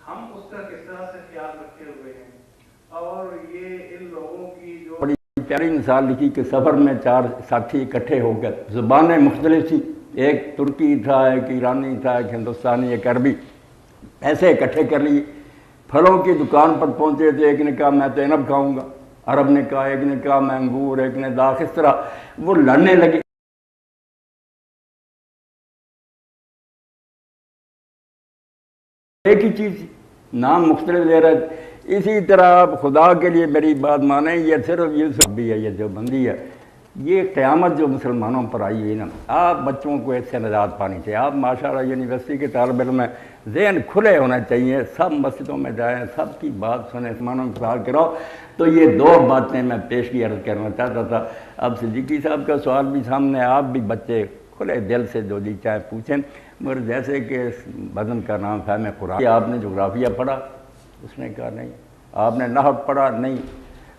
ہم اس کا کس طرح سے خیال رکھے ہوئے ہیں، اور یہ ان لوگوں کی جو بڑی پیاری مثال لکھی کہ سفر میں 4 ساتھی اکٹھے ہو کر، زبانیں مختلف تھیں، ایک ترکی تھا، ایک ایرانی تھا، ایک ہندوستانی، ایک عربی، ایسے اکٹھے کر لیے۔ پھلوں کی دکان پر پہنچے تھے، ایک نے کہا میں تو عنب کھاؤں گا، عرب نے کہا، ایک نے کہا میں انگور، ایک نے داخ، اس طرح وہ لڑنے لگے۔ ایک ہی چیز تھی، نام مختلف دے رہے تھے۔ اسی طرح آپ خدا کے لیے میری بات مانیں، یہ صرف یوسف بھی ہے، یہ جو بندی ہے، یہ قیامت جو مسلمانوں پر آئی ہوئی نا، آپ بچوں کو اس سے نجات پانی چاہیے۔ آپ ماشاءاللہ یونیورسٹی کے طالب علم میں ذہن کھلے ہونے چاہیے، سب مسجدوں میں جائیں، سب کی بات سنیں، مسلمانوں کے ساتھ کرو۔ تو یہ 2 باتیں میں پیشگی عرض کرنا چاہتا تھا۔ اب صدیقی صاحب کا سوال بھی سامنے، آپ بھی بچے کھلے دل سے جو جی چاہے پوچھیں، مگر جیسے کہ بدن کا نام فہم قرآن، آپ نے جغرافیہ پڑھا؟ اس نے کہا نہیں۔ آپ نے نحو پڑھا؟ نہیں۔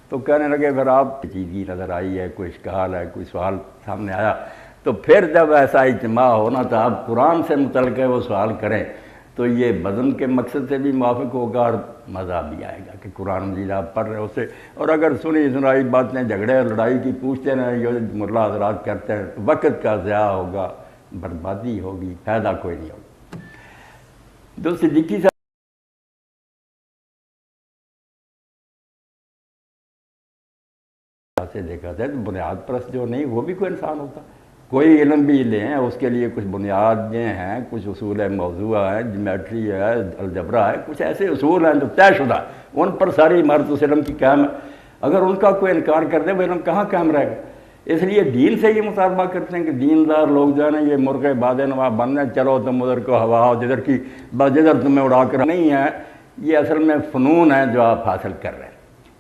تو کہنے لگے پھر آپ چیز کی نظر آئی ہے، کوئی اشکال ہے، کوئی سوال سامنے آیا، تو پھر جب ایسا اجتماع ہونا تو آپ قرآن سے متعلق وہ سوال کریں تو یہ بدن کے مقصد سے بھی موافق ہوگا اور مزہ بھی آئے گا کہ قرآن مجید آپ پڑھ رہے ہو اسے۔ اور اگر سنی سنائی باتیں جھگڑے اور لڑائی کی پوچھتے ہیں، یہ ملا حضرات کرتے ہیں، وقت کا ضیاع ہوگا، بربادی ہوگی، فائدہ کوئی نہیں ہوگا۔ تو صدیقی صاحب سے دیکھا جائے تو بنیاد پرست جو نہیں، وہ بھی کوئی انسان ہوتا۔ کوئی علم بھی لیں، اس کے لیے کچھ بنیادیں ہیں، کچھ اصول موضوع ہیں، جیومیٹری ہے، الجبرا ہے، کچھ ایسے اصول ہیں جو طے شدہ، ان پر ساری عمارت اس علم کی قائم ہے۔ اگر ان کا کوئی انکار کر دے وہ علم کہاں قائم رہے گا؟ اس لیے دین سے یہ مطالبہ کرتے ہیں کہ دیندار لوگ جو ہے نا، یہ مرغے باد نوا بن جائیں، چلو تم ادھر کو ہوا ہو جدھر کی بس، جدھر تمہیں اڑا کر نہیں ہے۔ یہ اصل میں فنون ہے جو آپ حاصل کر رہے ہیں۔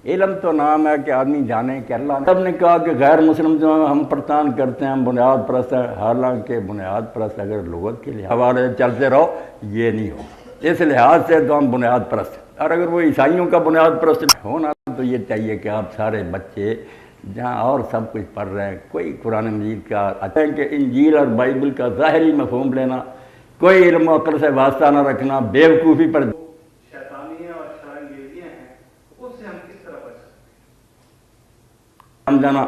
علم تو نام ہے کہ آدمی جانے کہ اللہ سب نے کہا کہ غیر مسلم جو ہم پرتان کرتے ہیں، ہم بنیاد پرست ہیں، حالانکہ بنیاد پرست اگر لغت کے لیے حوالے چلتے رہو یہ نہیں ہو، اس لحاظ سے تو ہم بنیاد پرست ہیں۔ اور اگر وہ عیسائیوں کا بنیاد پرست ہونا تو یہ چاہیے کہ آپ سارے بچے جہاں اور سب کچھ پڑھ رہے ہیں، کوئی قرآن مجید کا اچھا کہ انجیل اور بائبل کا ظاہری مفہوم لینا، کوئی علم و عقل سے واسطہ نہ رکھنا، بیوقوفی پر جانا،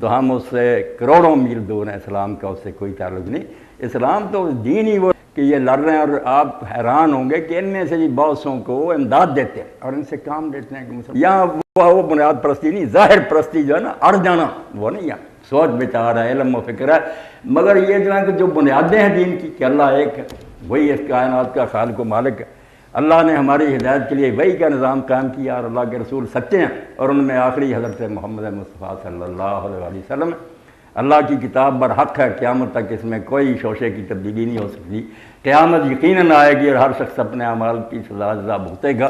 تو ہم اس سے کروڑوں میل دور ہیں۔ اسلام کا اس سے کوئی تعلق نہیں۔ اسلام تو دین ہی وہ کہ یہ لڑ رہے ہیں، اور آپ حیران ہوں گے کہ ان میں سے بھی بہت سوں کو امداد دیتے ہیں اور ان سے کام لیتے ہیں کہ یہاں وہ بنیاد پرستی نہیں، ظاہر پرستی جو ہے نا، اڑ جانا، وہ نہیں ہے، سوچ بچار ہے، علم و فکر ہے۔ مگر یہ جو ہے کہ جو بنیادیں ہیں دین کی کہ اللہ ایک ہے، وہی اس کائنات کا خالق و مالک ہے، اللہ نے ہماری ہدایت کے لیے وہی کا نظام قائم کیا، اور اللہ کے رسول سچے ہیں، اور ان میں آخری حضرت محمد مصطفیٰ صلی اللہ علیہ وسلم۔ اللہ کی کتاب برحق ہے، قیامت تک اس میں کوئی شوشے کی تبدیلی نہیں ہو سکتی۔ قیامت یقیناً آئے گی اور ہر شخص اپنے اعمال کی سزا جزا بھگتے گا۔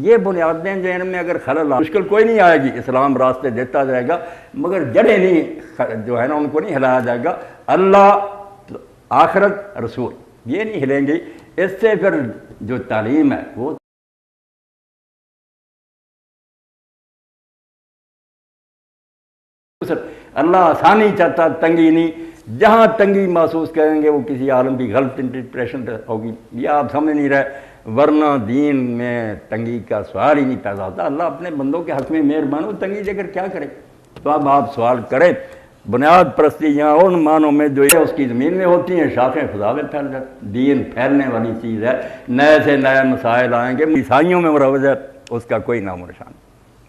یہ بنیادیں جو ان میں اگر خلل مشکل کوئی نہیں آئے گی، اسلام راستے دیتا جائے گا، مگر جڑیں نہیں جو ہے نا ان کو نہیں ہلایا جائے گا۔ اللہ، آخرت، رسول، یہ نہیں ہلیں گی۔ اس سے پھر جو تعلیم ہے وہ اللہ آسانی چاہتا، تنگی نہیں۔ جہاں تنگی محسوس کریں گے وہ کسی عالم کی غلط انٹرپریشن ہوگی، یہ آپ سمجھ نہیں رہے، ورنہ دین میں تنگی کا سوال ہی نہیں پیدا ہوتا۔ اللہ اپنے بندوں کے حق میں مہربان ہو، تنگی دے کر کیا کرے؟ تو اب آپ سوال کریں، بنیاد پرستی یہاں ان معنوں میں جو ہے اس کی زمین میں ہوتی ہیں، شاخیں خدا میں پھیل جاتی۔ دین پھیلنے والی چیز ہے، نئے سے نئے مسائل آئیں گے، عیسائیوں میں مروج ہے، اس کا کوئی نام و نشان۔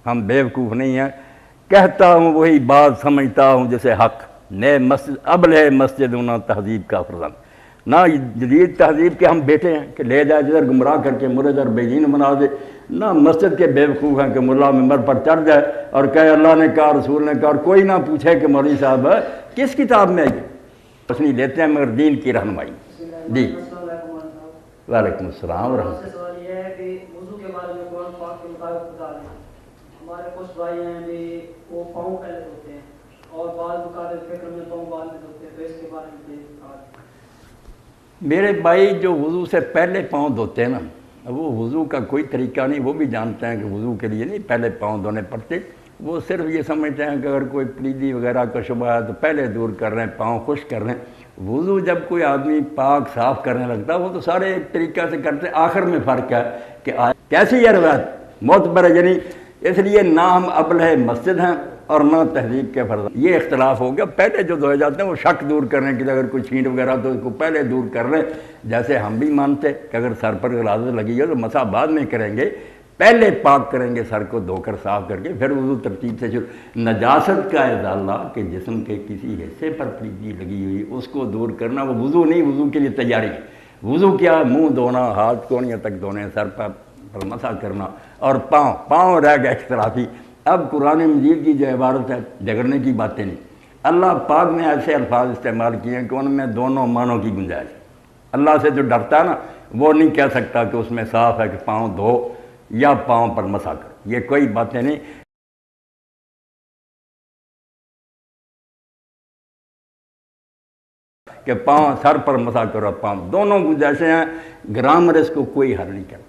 ہم بیوقوف نہیں ہیں، کہتا ہوں وہی بات سمجھتا ہوں جسے حق، نئے مسجد ابل ہے مسجد نہ تہذیب کا فرزند، نہ جدید تہذیب کے ہم بیٹے ہیں کہ لے جائے جدھر گمراہ کر کے مرد اور بے دین بنا دے، نہ مسجد کے بیوقوف ہیں کہ ملا ممبر پر چڑھ جائے اور کہے اللہ نے کہا، رسول نے کہا، اور کوئی نہ پوچھے کہ مولوی صاحب کس کتاب میں اس نہیں لیتے ہیں مگر دین کی رہنمائی۔ جی وعلیکم السلام ورحمۃ اللہ۔ سوال یہ ہے کہ وضو کے بارے میں قرآن پاک کے مطابق بتا دیں، ہمارے کچھ بھائی ہیں بھی وہ پاؤں پہلے دھوتے ہیں اور بعض مقابل فکر میں پاؤں بعد میں دھوتے ہیں، تو اس کے بارے میں میرے بھائی جو وضو سے پہلے پاؤں دھوتے ہیں نا، وہ وضو کا کوئی طریقہ نہیں، وہ بھی جانتے ہیں کہ وضو کے لیے نہیں پہلے پاؤں دھونے پڑتے، وہ صرف یہ سمجھتے ہیں کہ اگر کوئی پلیدی وغیرہ کا شبہ ہے تو پہلے دور کر رہے ہیں، پاؤں خشک کر رہے ہیں۔ وضو جب کوئی آدمی پاک صاف کرنے لگتا ہے وہ تو سارے ایک طریقہ سے کرتے ہیں، آخر میں فرق ہے کہ کیسی یہ روایت معتبر ہے، یعنی اس لیے نہ ہم ابلہ مسجد ہیں اور نہ تہذیب کے فرض، یہ اختلاف ہو گیا۔ پہلے جو دھوئے جاتے ہیں وہ شک دور کرنے کے لیے، اگر کوئی چھینٹ وغیرہ تو اس کو پہلے دور کر رہے ہیں، جیسے ہم بھی مانتے کہ اگر سر پر غلاظت لگی ہے تو مسح بعد میں کریں گے، پہلے پاک کریں گے سر کو دھو کر صاف کر کے، پھر وضو ترتیب سے شروع۔ نجاست کا ازالہ کہ جسم کے کسی حصے پر پلیدی لگی ہوئی اس کو دور کرنا، وہ وضو نہیں، وضو کے لیے تیاری ہے۔ وضو کیا؟ منہ دھونا، ہاتھ کونیاں تک دھونے، سر پر مسح کرنا، اور پاؤں رہ گئے اختلافی۔ اب قرآن مجید کی جو عبارت ہے جگڑنے کی باتیں نہیں، اللہ پاک نے ایسے الفاظ استعمال کیے ہیں کہ ان میں دونوں معنوں کی گنجائش ہے۔ اللہ سے جو ڈرتا ہے نا وہ نہیں کہہ سکتا کہ اس میں صاف ہے کہ پاؤں دھو یا پاؤں پر مسح کر، یہ کوئی باتیں نہیں۔ کہ پاؤں سر پر مسح کرو، پاؤں دونوں گنجائشیں ہیں، گرامر اس کو کوئی حل نہیں کرتا۔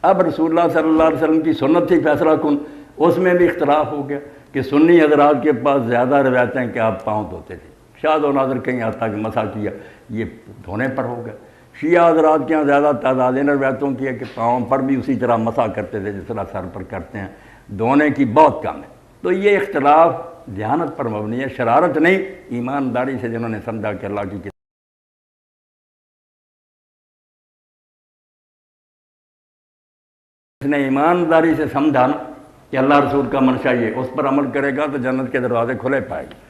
اب رسول اللہ صلی اللہ علیہ وسلم کی سنت تھی فیصلہ کن، اس میں بھی اختلاف ہو گیا کہ سنی حضرات کے پاس زیادہ روایتیں کہ آپ پاؤں دھوتے تھے، شاذ و نادر کہیں آتا کہ مسح کیا، یہ دھونے پر ہو گیا۔ شیعہ حضرات کے یہاں زیادہ تعداد ان روایتوں کی ہے کہ پاؤں پر بھی اسی طرح مسح کرتے تھے جس طرح سر پر کرتے ہیں، دھونے کی بہت کم ہے۔ تو یہ اختلاف ذہانت پر مبنی ہے، شرارت نہیں، ایمانداری سے جنہوں نے سمجھا کہ اللہ کی اس نے ایمانداری سے سمجھا نا کہ اللہ رسول کا منشا یہ، اس پر عمل کرے گا تو جنت کے دروازے کھلے پائے گا۔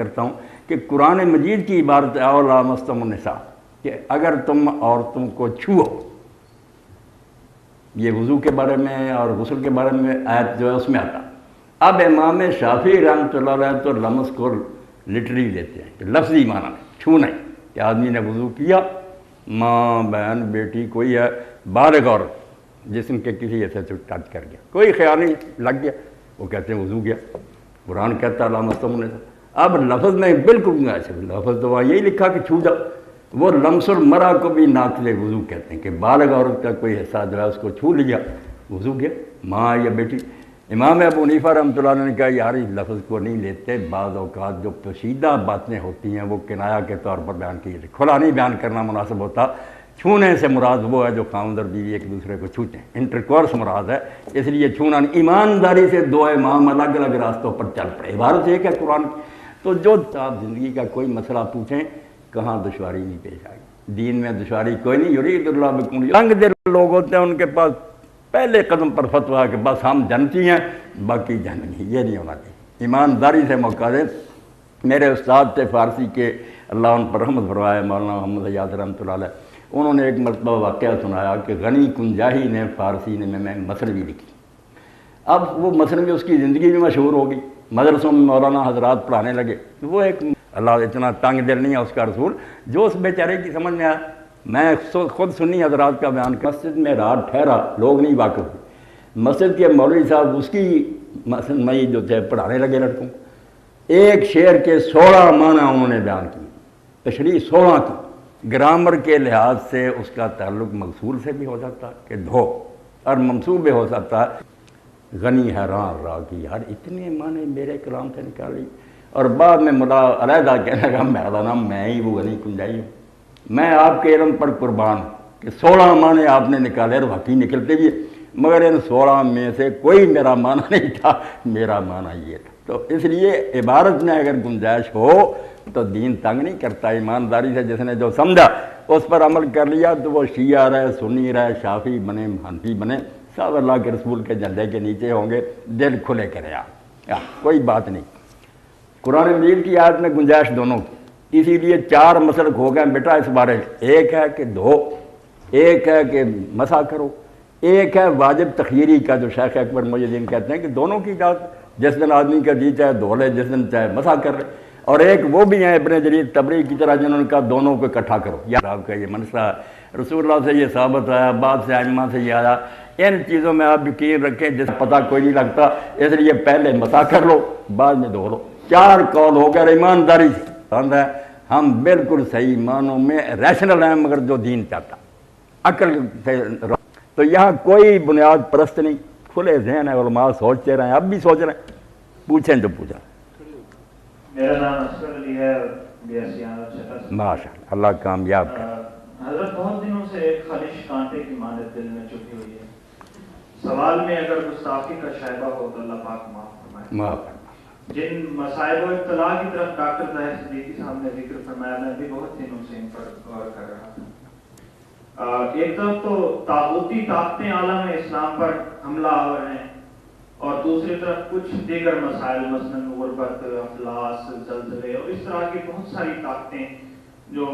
کرتا ہوں کہ قرآن مجید کی عبارت ہے او لامستم النساء، کہ اگر تم عورتوں کو چھو، یہ وضو کے بارے میں اور غسل کے بارے میں آیت جو ہے اس میں آتا۔ اب امام شافعی رحمۃ اللہ علیہ تو لمس کو لٹری لیتے ہیں کہ لفظی معنی میں چھونا ہے کہ آدمی نے وضو کیا، ماں بہن بیٹی کوئی ہے بالغ عورت جسم کے کسی ایسے سے ٹچ کر گیا، کوئی خیال نہیں لگ گیا، وہ کہتے ہیں وضو کیا۔ قرآن کہتا ہے لامستم النساء۔ اب لفظ میں بالکل ایسے لفظ تو وہاں یہی لکھا کہ چھو جاؤ، وہ لمس المرأہ کو بھی ناقض وضو کہتے ہیں کہ بالغ عورت کا کوئی حصہ جو ہے اس کو چھو لیا، وضو کیا، ماں یا بیٹی۔ امام ابو حنیفہ رحمۃ اللہ علیہ نے کہا یار اس لفظ کو نہیں لیتے، بعض اوقات جو پوشیدہ باتیں ہوتی ہیں وہ کنایہ کے طور پر بیان کی جاتی، کھلا نہیں بیان کرنا مناسب ہوتا۔ چھونے سے مراد وہ ہے جو خاوند اور بیوی ایک دوسرے کو چھوتے ہیں، انٹرکورس مراد ہے، اس لیے چھونا نہیں۔ ایمانداری سے دو امام الگ الگ راستوں پر چل پڑے، عبارت ایک ہے قرآن کی۔ تو جو آپ زندگی کا کوئی مسئلہ پوچھیں کہاں دشواری نہیں پیش آئی، دین میں دشواری کوئی نہیں۔ یرید اللہ بکم، تنگ دل لوگ ہوتے ہیں ان کے پاس پہلے قدم پر فتویٰ کہ بس ہم جنتی ہیں باقی جہنمی، یہ نہیں ہونا چاہیے۔ ایمانداری سے موقع دیں۔ میرے استاد تھے فارسی کے، اللہ ان پر رحمت فرمائے، مولانا محمد حیات رحمۃ اللہ علیہ، انہوں نے ایک مرتبہ واقعہ سنایا کہ غنی کنجاہی نے فارسی میں مثنوی لکھی۔ اب وہ مثنوی اس کی زندگی میں مشہور ہو گئی، مدرسوں میں مولانا حضرات پڑھانے لگے۔ وہ ایک اللہ اتنا تنگ دل نہیں ہے اس کا رسول، جو اس بیچارے کی سمجھ میں آیا۔ میں خود سنی حضرات کا بیان کر، مسجد میں رات ٹھہرا، لوگ نہیں واقف ہوئے، مسجد کے مولوی صاحب اس کی مئی جو تھے پڑھانے لگے لڑکوں، ایک شعر کے 16 معنی انہوں نے بیان کی، تشریح 16 کی۔ گرامر کے لحاظ سے اس کا تعلق مغسول سے بھی ہو سکتا کہ دھو، اور منصوب بھی ہو سکتا۔ غنی حیران رہا کہ یار اتنے معنی میرے کلام سے نکالی، اور بعد میں ملا علیحدہ کہنے لگا میں ہی وہ غنی کنجائی ہوں، میں آپ کے علم پر قربان ہوں کہ 16 معنی آپ نے نکالے اور واقعی نکلتے بھی، مگر ان 16 میں سے کوئی میرا معنی نہیں تھا، میرا معنی یہ تھا۔ تو اس لیے عبارت میں اگر گنجائش ہو تو دین تنگ نہیں کرتا۔ ایمانداری سے جس نے جو سمجھا اس پر عمل کر لیا، تو وہ شیعہ رہے، سنی رہے، شافعی بنے، حنفی بنے، سب اللہ کے رسول کے جھنڈے کے نیچے ہوں گے، دل کھلے کرے آپ، کوئی بات نہیں۔ قرآن مجید کی آیت میں گنجائش دونوں کی، اسی لیے 4 مسلک ہو گئے بیٹا اس بارے میں۔ ایک ہے کہ دھو، ایک ہے کہ مسح کرو، ایک ہے واجب تخیری کا جو شیخ اکبر محی الدین کہتے ہیں کہ دونوں کی اجازت، جس دن آدمی کا جی چاہے دھو لے، جس دن چاہے مسح کر لے۔ اور ایک وہ بھی ہیں ابن جریر طبری کی طرح جنہوں نے کہا دونوں کو اکٹھا کرو، یا آپ کا یہ منشا رسول اللہ سے یہ ثابت آیا، بعد سے ائمہ سے یہ آیا۔ ان چیزوں میں آپ یقین رکھیں جس پتہ کوئی نہیں لگتا، اس لیے پہلے مسح کر لو بعد میں دھو لو۔ 4 قول ہو گئے ایمانداری سے، ہم بالکل صحیح معنوں میں ریشنل ہیں، مگر جو دین چاہتا عقل سے تو یہاں کوئی بنیاد پرست نہیں، کھلے ذہن ہے، علماء سوچتے رہے ہیں، اب بھی سوچ رہے ہیں، پوچھیں جو پوچھا۔ میرا نام اصغر علی ہے، ماشاء اللہ، اللہ کامیاب کر۔ حضرت بہت دنوں سے ایک خالص کانٹے کی مانند دل میں چپی ہوئی ہے، سوال میں اگر گستاخی کا شائبہ ہو تو اللہ پاک معاف فرمائے۔ جن مصائب و ابتلا کی طرف ڈاکٹر طاہر صدیقی صاحب نے ذکر فرمایا، میں بھی بہت دنوں سے ان پر غور کر رہا تھا۔ ایک طرف تو طاغوتی طاقتیں عالم اسلام پر حملہ آور ہیں، اور دوسری طرف کچھ دیگر مسائل، مثلاً غربت، افلاس، زلزلے اور اس طرح کی بہت ساری طاقتیں جو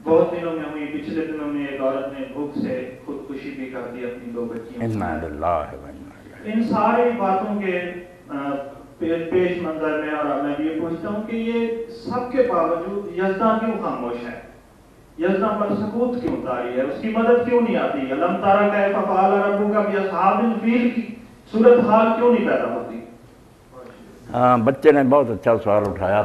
بہت دنوں میں ہوئی۔ پچھلے دنوں میں ایک عورت نے بھوک سے خودکشی بھی کر دی اپنی 2 بچیوں۔ ان ساری باتوں کے پیش منظر میں اور میں بھی یہ پوچھتا ہوں کہ یہ سب کے باوجود یزداں کیوں خاموش ہے؟ یزداں پر سکوت کیوں طاری ہے؟ اس کی مدد کیوں نہیں آتی؟ علم تارا کیف فعل ربک باصحاب الفیل کی صورتحال کیوں نہیں پیدا ہوتی؟ ہاں، بچے نے بہت اچھا سوال اٹھایا۔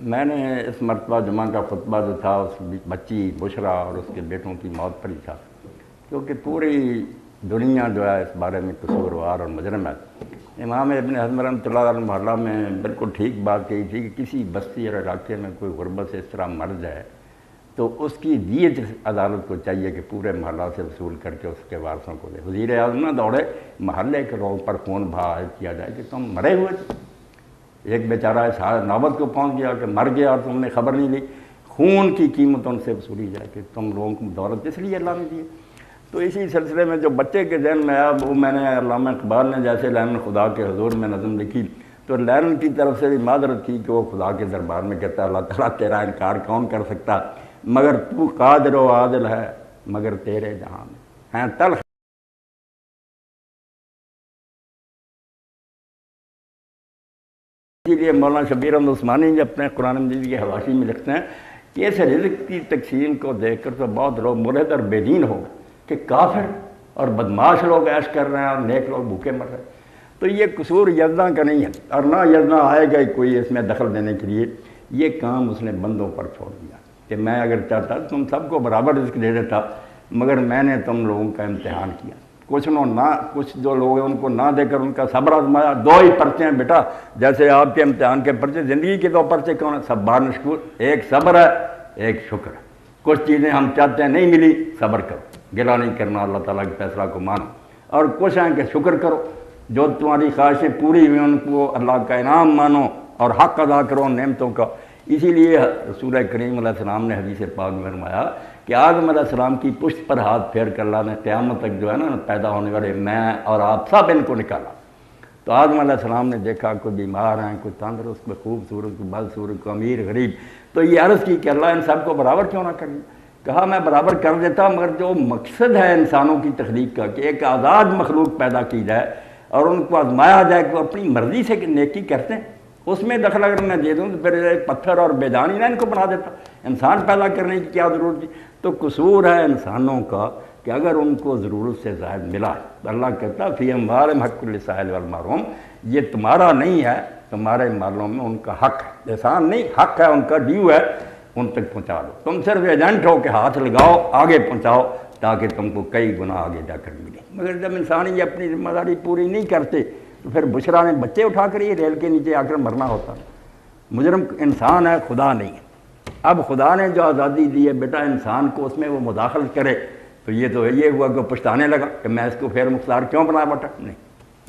میں نے اس مرتبہ جمعہ کا خطبہ جو تھا اس بچی بشرا اور اس کے بیٹوں کی موت پر ہی تھا، کیونکہ پوری دنیا جو ہے اس بارے میں قصوروار اور مجرم ہے۔ امام ابن حزم رحمۃ اللہ علیہ محلہ میں بالکل ٹھیک بات کہی تھی کہ کسی بستی اور علاقے میں کوئی غربت سے اس طرح مر جائے تو اس کی دیت عدالت کو چاہیے کہ پورے محلہ سے وصول کر کے اس کے وارثوں کو دے۔ وزیر اعظم نہ دوڑے، محلے کے لوگوں پر خون بہا کیا جائے کہ تم مرے ہوئے تھے، ایک بیچارہ اس نوبت کو پہنچ گیا کہ مر گیا اور تم نے خبر نہیں لی، خون کی قیمت ان سے وصولی جائے کہ تم لوگوں کو دولت اس لیے اللہ نے دی۔ تو اسی سلسلے میں جو بچے کے ذہن میں آیا وہ میں نے علامہ اقبال نے جیسے لین خدا کے حضور میں نظم لکھی تو لین کی طرف سے بھی معذرت کی کہ وہ خدا کے دربار میں کہتا ہے اللہ تعالیٰ تیرا انکار کون کر سکتا، مگر تو قادر و عادل ہے، مگر تیرے جہاں میں ہیں تلخ۔ اسی لیے مولانا شبیر احمد عثمانی جب اپنے قرآن مجید کے حواشی میں لکھتے ہیں کہ اس رزق کی تقسیم کو دیکھ کر تو بہت لوگ ملحد اور بے دین ہو گئے کہ کافر اور بدماش لوگ عیش کر رہے ہیں اور نیک لوگ بھوکے مر رہے ہیں۔ تو یہ قصور یزداں کا نہیں ہے، اور نہ یزداں آئے گا کوئی اس میں دخل دینے کے لیے، یہ کام اس نے بندوں پر چھوڑ دیا کہ میں اگر چاہتا تم سب کو برابر رزق دے دیتا، مگر میں نے تم لوگوں کا امتحان کیا، کچھ جو لوگ ہیں ان کو نہ دے کر ان کا صبر آزمایا۔ 2 ہی پرچے ہیں بیٹا، جیسے آپ کے امتحان کے پرچے، زندگی کے 2 پرچے کون ہیں؟ صبار نشکور، ایک صبر ہے ایک شکر ہے۔ کچھ چیزیں ہم چاہتے ہیں نہیں ملی، صبر کرو، گلہ نہیں کرنا، اللہ تعالیٰ کے فیصلہ کو مانو، اور کچھ ہیں کہ شکر کرو، جو تمہاری خواہشیں پوری ہوئی ان کو اللہ کا انعام مانو اور حق ادا کرو نعمتوں کا۔ اسی لیے رسول کریم علیہ السلام نے حدیث پاک میں فرمایا کہ آدم علیہ السلام کی پشت پر ہاتھ پھیر کر اللہ نے قیامت تک جو ہے نا پیدا ہونے والے میں اور آپ سب ان کو نکالا۔ تو آدم علیہ السلام نے دیکھا کوئی بیمار ہیں، کوئی تندرست، کوئی خوبصورت، کوئی بدصورت، کوئی امیر غریب، تو یہ عرض کی کہ اللہ ان سب کو برابر کیوں نہ کریں؟ کہا میں برابر کر دیتا، مگر جو مقصد ہے انسانوں کی تخلیق کا کہ ایک آزاد مخلوق پیدا کی جائے اور ان کو آزمایا جائے کہ وہ اپنی مرضی سے نیکی کرتے ہیں، اس میں دخل اگر میں دے دوں تو پھر ایک پتھر اور بیدانی نہ ان کو بنا دیتا، انسان پیدا کرنے کی کیا ضرورت تھی؟ تو قصور ہے انسانوں کا کہ اگر ان کو ضرورت سے زائد ملا تو اللہ کہتا فی اموالہم حق للسائل والمحروم، یہ تمہارا نہیں ہے، تمہارے مالوں میں ان کا حق ہے، احسان نہیں حق ہے، ان کا ڈیو ہے، ان تک پہنچا دو۔ تم صرف ایجنٹ ہو کہ ہاتھ لگاؤ آگے پہنچاؤ تاکہ تم کو کئی گنا آگے جا کر ملے۔ مگر جب انسان یہ اپنی ذمہ داری پوری نہیں کرتے تو پھر بشرا نے بچے اٹھا کر یہ ریل کے نیچے آ کر مرنا ہوتا۔ مجرم انسان ہے، خدا نہیں ہے۔ اب خدا نے جو آزادی دی ہے بیٹا انسان کو اس میں وہ مداخلت کرے تو یہ ہوا کہ پچھتانے لگا کہ میں اس کو خیر مختار کیوں بنا بیٹا، نہیں،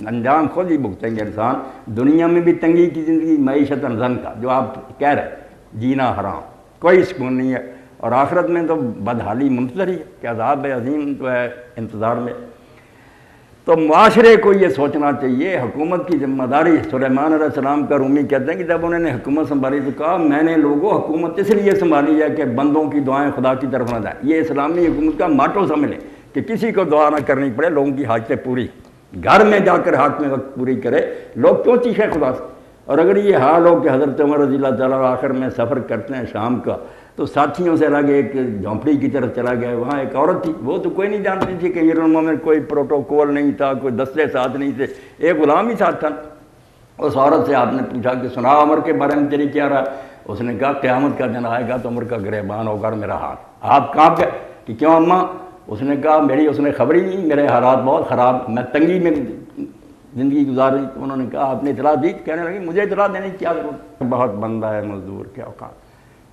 انجام خود ہی بھگتیں گے۔ انسان دنیا میں بھی تنگی کی زندگی، معیشت زن کا جو آپ کہہ رہے جینا حرام، کوئی سکون نہیں ہے، اور آخرت میں تو بدحالی منتظر ہی ہے کہ عذاب عظیم تو ہے انتظار میں۔ تو معاشرے کو یہ سوچنا چاہیے حکومت کی ذمہ داری۔ سلیمان علیہ السلام کا رومی کہتے ہیں کہ جب انہوں نے حکومت سنبھالی تو کہا میں نے لوگوں حکومت اس لیے سنبھالی ہے کہ بندوں کی دعائیں خدا کی طرف نہ جائیں۔ یہ اسلامی حکومت کا ماٹو سمجھ لیں کہ کسی کو دعا نہ کرنی پڑے، لوگوں کی حاجتیں پوری، گھر میں جا کر حق میں وقت پوری کرے، لوگ کیوں چیخیں خدا سے؟ اور اگر یہ حال ہو کہ حضرت عمر رضی اللہ تعالیٰ آخر میں سفر کرتے ہیں شام کا تو ساتھیوں سے الگ ایک جھونپڑی کی طرف چلا گیا، وہاں ایک عورت تھی، وہ تو کوئی نہیں جانتی تھی کہ امیر المومنین، کوئی پروٹوکول نہیں تھا، کوئی دستے ساتھ نہیں تھے، ایک غلام ہی ساتھ تھا۔ اس عورت سے آپ نے پوچھا کہ سنا عمر کے بارے میں تیری کیا رہا؟ اس نے کہا قیامت کا دن آئے گا تو عمر کا گریبان ہوگا اور میرا ہاتھ۔ آپ کہاں گئے کہ کیوں اماں؟ اس نے کہا میری اس نے خبر ہی نہیں، میرے حالات بہت خراب، میں تنگی میں زندگی گزار رہی. تو انہوں نے کہا آپ نے اطلاع دی؟ کہنے لگے مجھے اطلاع دینے کی کیا ضرورت، بہت بندہ ہے مزدور کے اوقات.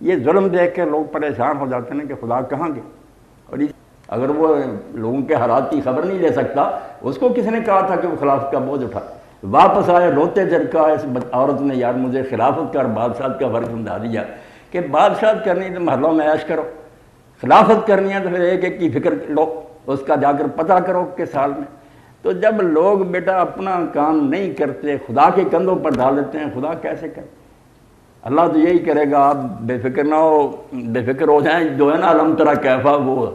یہ ظلم دیکھ کے لوگ پریشان ہو جاتے ہیں کہ خدا کہاں گئے. اور اگر وہ لوگوں کے حالات کی خبر نہیں لے سکتا، اس کو کس نے کہا تھا کہ وہ خلافت کا بوجھ اٹھا؟ واپس آئے روتے جھڑکا اس عورت نے، یار مجھے خلافت کا اور بادشاہت کا فرق سمجھا دیا کہ بادشاہت کرنی تو محلوں میں عیش کرو، خلافت کرنی ہے تو پھر ایک ایک کی فکر لو، اس کا جا کر پتہ کرو کہ سال میں. تو جب لوگ بیٹا اپنا کام نہیں کرتے، خدا کے کندھوں پر ڈال دیتے ہیں، خدا کیسے کرے؟ اللہ تو یہی کرے گا. آپ بے فکر نہ ہو، بے فکر ہو جائیں. جو ہے نا علم ترا کیفا، وہ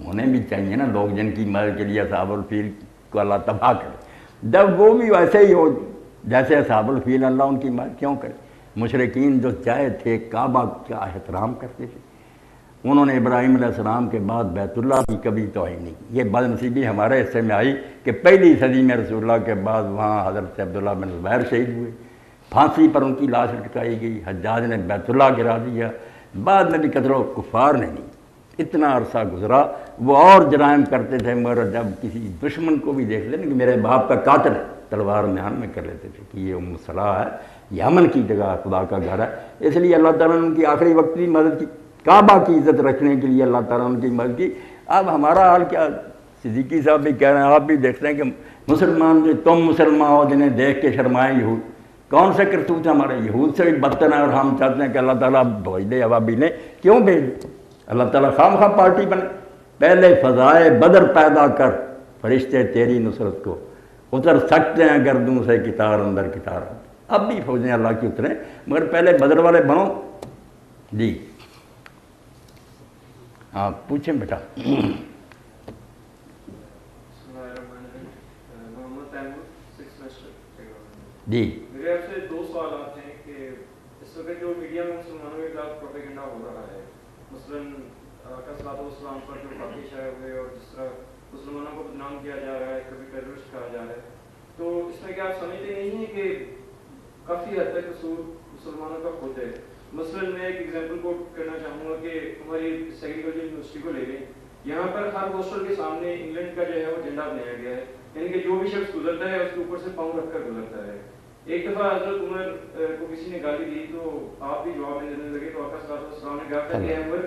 ہونے بھی چاہیے نا لوگ جن کی مدد کے لیے اصحاب الفیل کو اللہ تباہ کرے. جب وہ بھی ویسے ہی ہو جیسے اصحاب الفیل، اللہ ان کی مدد کیوں کرے؟ مشرکین جو چاہے تھے کعبہ کا احترام کرتے تھے، انہوں نے ابراہیم علیہ السلام کے بعد بیت اللہ کی کبھی توہین نہیں کی. یہ بد نصیبی ہمارے حصے میں آئی کہ پہلی صدی میں رسول اللہ کے بعد وہاں حضرت عبداللہ بن زبیر شہید ہوئے، پھانسی پر ان کی لاش لٹکائی گئی، حجاج نے بیت اللہ گرا دیا، بعد میں بھی قتل و کفار نے نہیں. اتنا عرصہ گزرا، وہ اور جرائم کرتے تھے، مگر جب کسی دشمن کو بھی دیکھ لیں کہ میرے باپ کا قاتل ہے، تلوار میان میں کر لیتے تھے کہ یہ ام صلاح ہے، یہ امن کی جگہ خدا کا گھر ہے. اس لیے اللہ تعالیٰ نے ان کی آخری وقت کی مدد کی، کعبہ کی عزت رکھنے کے لیے اللہ تعالیٰ نے ان کی مدد کی. اب ہمارا حال کیا؟ صدیقی صاحب بھی کہہ رہے ہیں، آپ بھی دیکھتے ہیں کہ مسلمان جو تم مسلمان ہو جنہیں دیکھ کے شرمائیں یہود. کون سے کرتوت ہمارے؟ یہود سے بھی بدتر ہیں، اور ہم چاہتے ہیں کہ اللہ تعالیٰ بھیج دے ابابیلیں. کیوں بھیج دے؟ اللہ تعالیٰ خام خواہ پارٹی بنے. پہلے فضائے بدر پیدا کر، فرشتے تیری نصرت کو اتر سکتے ہیں گردوں سے کتار اندر کتار. اب بھی فوجیں اللہ کی اتریں، مگر پہلے بدر والے بنو. جی ہاں پوچھیں بیٹا. جی میرے آپ سے دو سوالات ہیں کہ اس وقت جو میڈیا میں مسلمانوں کے خلاف پروپیگنڈا ہو رہا ہے، مثلاً آقا صلی اللہ علیہ وسلم پر جو واقع آئے ہوئے اور جس طرح مسلمانوں کو بدنام کیا جا رہا ہے، کبھی ٹیررسٹ کہا جا رہا ہے، تو اس میں کیا آپ سمجھتے نہیں ہیں کہ کافی حد تک قصور مسلمانوں کا خود ہے؟ مثلاً میں ایک ایگزامپل کوٹ کرنا چاہوں گا کہ ہماری سیگریگیٹڈ یونیورسٹی کو لے لیں، یہاں پر ہر ہاسٹل کے سامنے انگلینڈ کا جو ہے وہ جھنڈا بنایا گیا ہے، یعنی کہ جو بھی شخص گزرتا ہے اس کے اوپر سے پاؤں رکھ کر گزرتا ہے. ایک دفعہ حضرت عمر کو کسی نے گالی دی تو آپ بھی جواب دینے لگے، تو آقا صلی اللہ علیہ وسلم نے کہا کہ اے عمر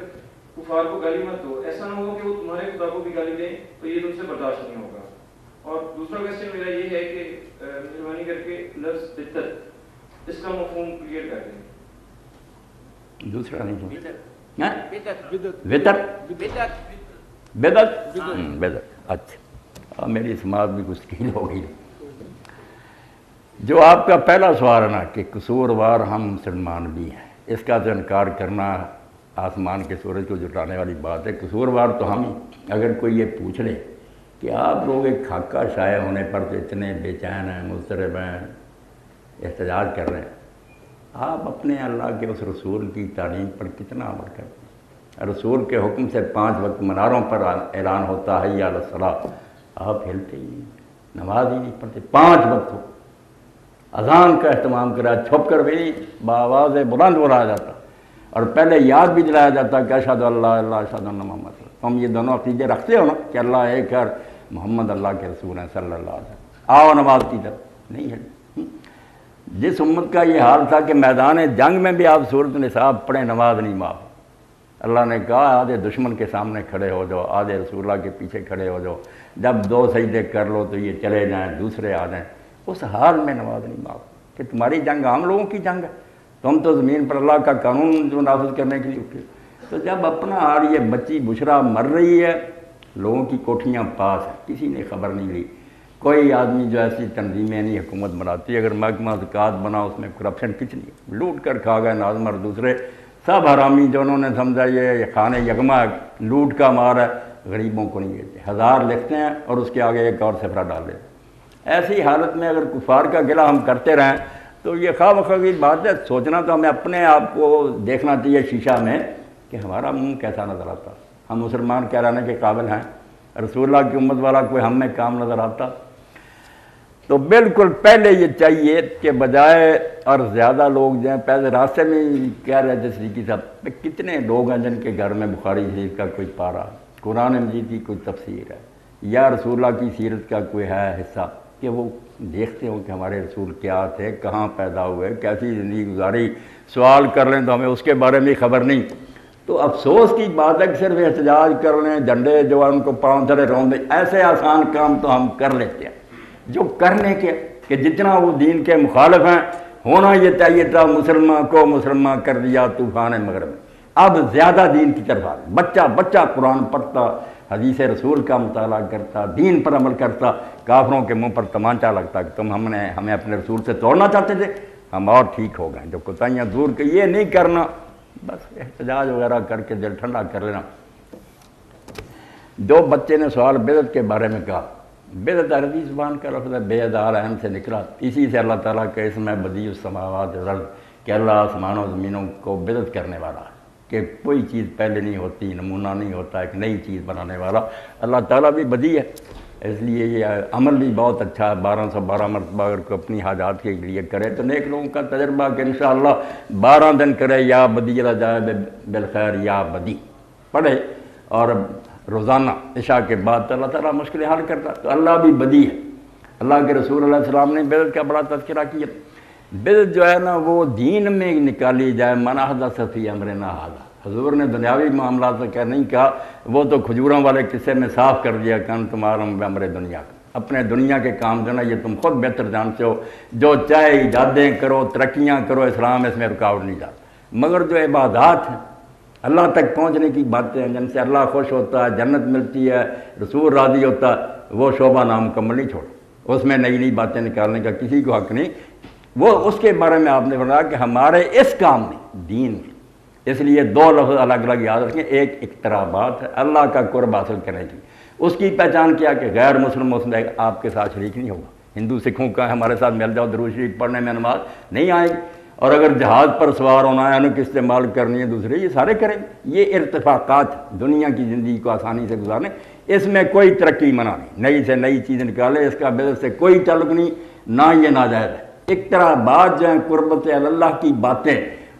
کفار کو گالی مت دو، ایسا نہ ہو کہ وہ تمہارے خدا کو بھی گالی دیں تو یہ تم سے برداشت نہیں ہوگا. اور دوسرا کویسچن میرا یہ ہے کہ مہربانی کر کے لفظ بدعت اس کا مفہوم کلیئر کر دیں. دوسرا نہیں بدعت. اچھا میری سماعت بھی کچھ کھیل ہو گئی. جو آپ کا پہلا سوال ہے نا کہ قصوروار ہم مسلمان بھی ہیں، اس کا تو انکار کرنا آسمان کے سورج کو جٹانے والی بات ہے. قصوروار تو ہم ہی. اگر کوئی یہ پوچھ لے کہ آپ لوگ ایک خاکہ شائع ہونے پر تو اتنے بے چین ہیں، مضطرب ہیں، احتجاج کر رہے ہیں، آپ اپنے اللہ کے اس رسول کی تعلیم پر کتنا عمل کرتے ہیں؟ رسول کے حکم سے 5 وقت مناروں پر اعلان ہوتا ہے یا الصلاۃ، آپ ہلتے ہی نہیں، نماز ہی نہیں پڑھتے. 5 وقت ہو، اذان کا اہتمام کرا، چھپ کر بھی بآواز بلند بلایا جاتا، اور پہلے یاد بھی دلایا جاتا کہ اشہد اللہ اللہ اشہد ان محمد. ہم یہ دونوں عقیدے رکھتے ہو نا کہ اللہ ایک ہے، محمد اللہ کے رسول ہیں صلی اللہ علیہ وسلم. آؤ نماز کی طرف نہیں ہے. جس امت کا یہ حال تھا کہ میدان جنگ میں بھی آپ سورۃ النساء پڑھیں، نماز نہیں معاف. اللہ نے کہا آدھے دشمن کے سامنے کھڑے ہو جاؤ، آدھے رسول اللہ کے پیچھے کھڑے ہو جاؤ، جب 2 سجدے کر لو تو یہ چلے جائیں، دوسرے آ جائیں. اس حال میں نماز نہیں معاف کہ تمہاری جنگ عام لوگوں کی جنگ ہے، تم تو زمین پر اللہ کا قانون جو نافذ کرنے کے لیے اٹھے. تو جب اپنا حال یہ بچی بشرا مر رہی ہے، لوگوں کی کوٹھیاں پاس ہیں، کسی نے خبر نہیں لی. کوئی آدمی جو ایسی تنظیمیں نہیں حکومت بناتی، اگر محکمہ زکوٰۃ بنا اس میں کرپشن کچھ نہیں، لوٹ کر کھا گئے ناظم اور دوسرے سب حرامی جو انہوں نے سمجھا یہ خانہ یغما لوٹ کا مار ہے، غریبوں کو نہیں دیتے. 1000 لکھتے ہیں اور اس کے آگے ایک اور صفرہ ڈال دیتے. ایسی حالت میں اگر کفار کا گلہ ہم کرتے رہیں تو یہ خواہ مخواہ کی بات ہے. سوچنا تو ہمیں اپنے آپ کو دیکھنا چاہیے شیشہ میں کہ ہمارا منہ کیسا نظر آتا. ہم مسلمان کہلانے کے قابل ہیں؟ رسول اللہ کی امت والا کوئی ہم میں کام نظر آتا؟ تو بالکل پہلے یہ چاہیے کہ بجائے اور زیادہ لوگ جائیں. پہلے راستے میں کہہ رہے تھے صدیقی صاحب کتنے لوگ ہیں جن کے گھر میں بخاری شریف کا کوئی پارہ قرآن مجید کی کوئی تفسیر ہے یا رسول اللہ کی سیرت کا کوئی ہے حصہ کہ وہ دیکھتے ہوں کہ ہمارے رسول کیا تھے، کہاں پیدا ہوئے، کیسی زندگی گزاری، سوال کر لیں تو ہمیں اس کے بارے میں خبر نہیں. تو افسوس کی بات ہے کہ صرف احتجاج کر لیں، جھنڈے جو ان کو پاؤں تلے رون دیں، ایسے آسان کام تو ہم کر لیتے ہیں جو کرنے کے کہ جتنا وہ دین کے مخالف ہیں. ہونا یہ چاہیے تھا مسلمان کو مسلمان کر دیا طوفان مغرب میں. اب زیادہ دین کی طرف آ گئے. بچہ قرآن پڑھتا، حدیث رسول کا مطالعہ کرتا، دین پر عمل کرتا، کافروں کے منہ پر تمانچہ لگتا کہ تم ہمیں اپنے رسول سے توڑنا چاہتے تھے، ہم اور ٹھیک ہو گئے. جو کوتاہیاں دور کہ یہ نہیں کرنا، بس احتجاج وغیرہ کر کے دل ٹھنڈا کر لینا. جو بچے نے سوال بدعت کے بارے میں کہا، بدعت عربی زبان کا لفظ ہے، بید عالم سے نکلا. اسی سے اللہ تعالیٰ کا اسم ہے بدیع السماوات والارض کہ اللہ آسمانوں و زمینوں کو بدعت کرنے والا ہے، کہ کوئی چیز پہلے نہیں ہوتی، نمونہ نہیں ہوتا، ایک نئی چیز بنانے والا. اللہ تعالیٰ بھی بدیع ہے، اس لیے یہ عمل بھی بہت اچھا ہے. 1212 مرتبہ اگر کوئی اپنی حاجات کے لیے کرے تو نیک لوگوں کا تجربہ کہ انشاءاللہ 12 دن کرے یا بدیع العجائب بالخیر یا بدیع پڑھے اور روزانہ عشاء کے بعد تو اللہ تعالیٰ مشکلیں حل کرتا. تو اللہ بھی بدیع ہے. اللہ کے رسول علیہ السلام نے بدعت کا بڑا تذکرہ کیا. بدعت جو ہے نا وہ دین میں نکالی جائے، من احدث فی امرنا ھذا. حضور نے دنیاوی معاملات سے نہیں کہا، وہ تو کھجوروں والے قصے میں صاف کر دیا کہ تمہارا امر دنیا کا، اپنے دنیا کے کام جو نا یہ تم خود بہتر جانتے ہو، جو چاہے ایجادیں کرو، ترقیاں کرو، اسلام اس میں رکاوٹ نہیں جاتا. مگر جو عبادات ہیں، اللہ تک پہنچنے کی باتیں ہیں جن سے اللہ خوش ہوتا ہے، جنت ملتی ہے، رسول راضی ہوتا ہے، وہ شعبہ نامکمل نہیں چھوڑا. اس میں نئی نئی باتیں نکالنے کا کسی کو حق نہیں. وہ اس کے بارے میں آپ نے بتایا کہ ہمارے اس کام میں دین میں، اس لیے 2 لفظ الگ الگ یاد رکھیں. ایک اقترابات ہے اللہ کا قرب حاصل کرنے کی، اس کی پہچان کیا کہ غیر مسلم آپ کے ساتھ شریک نہیں ہوگا. ہندو سکھوں کا ہمارے ساتھ مل جاؤ، درود شریف پڑھنے میں نماز نہیں آئے گی. اور اگر جہاز پر سوار ہونا ہے، انک استعمال کرنی ہے دوسرے، یہ سارے کریں. یہ ارتفاقات دنیا کی زندگی کو آسانی سے گزارنے، اس میں کوئی ترقی منع نہیں. نئی سے نئی چیز نکالے، اس کا بدعت سے کوئی تعلق نہیں، نہ یہ ناجائز ہے. اقترابات جو ہیں قربت اللہ کی باتیں،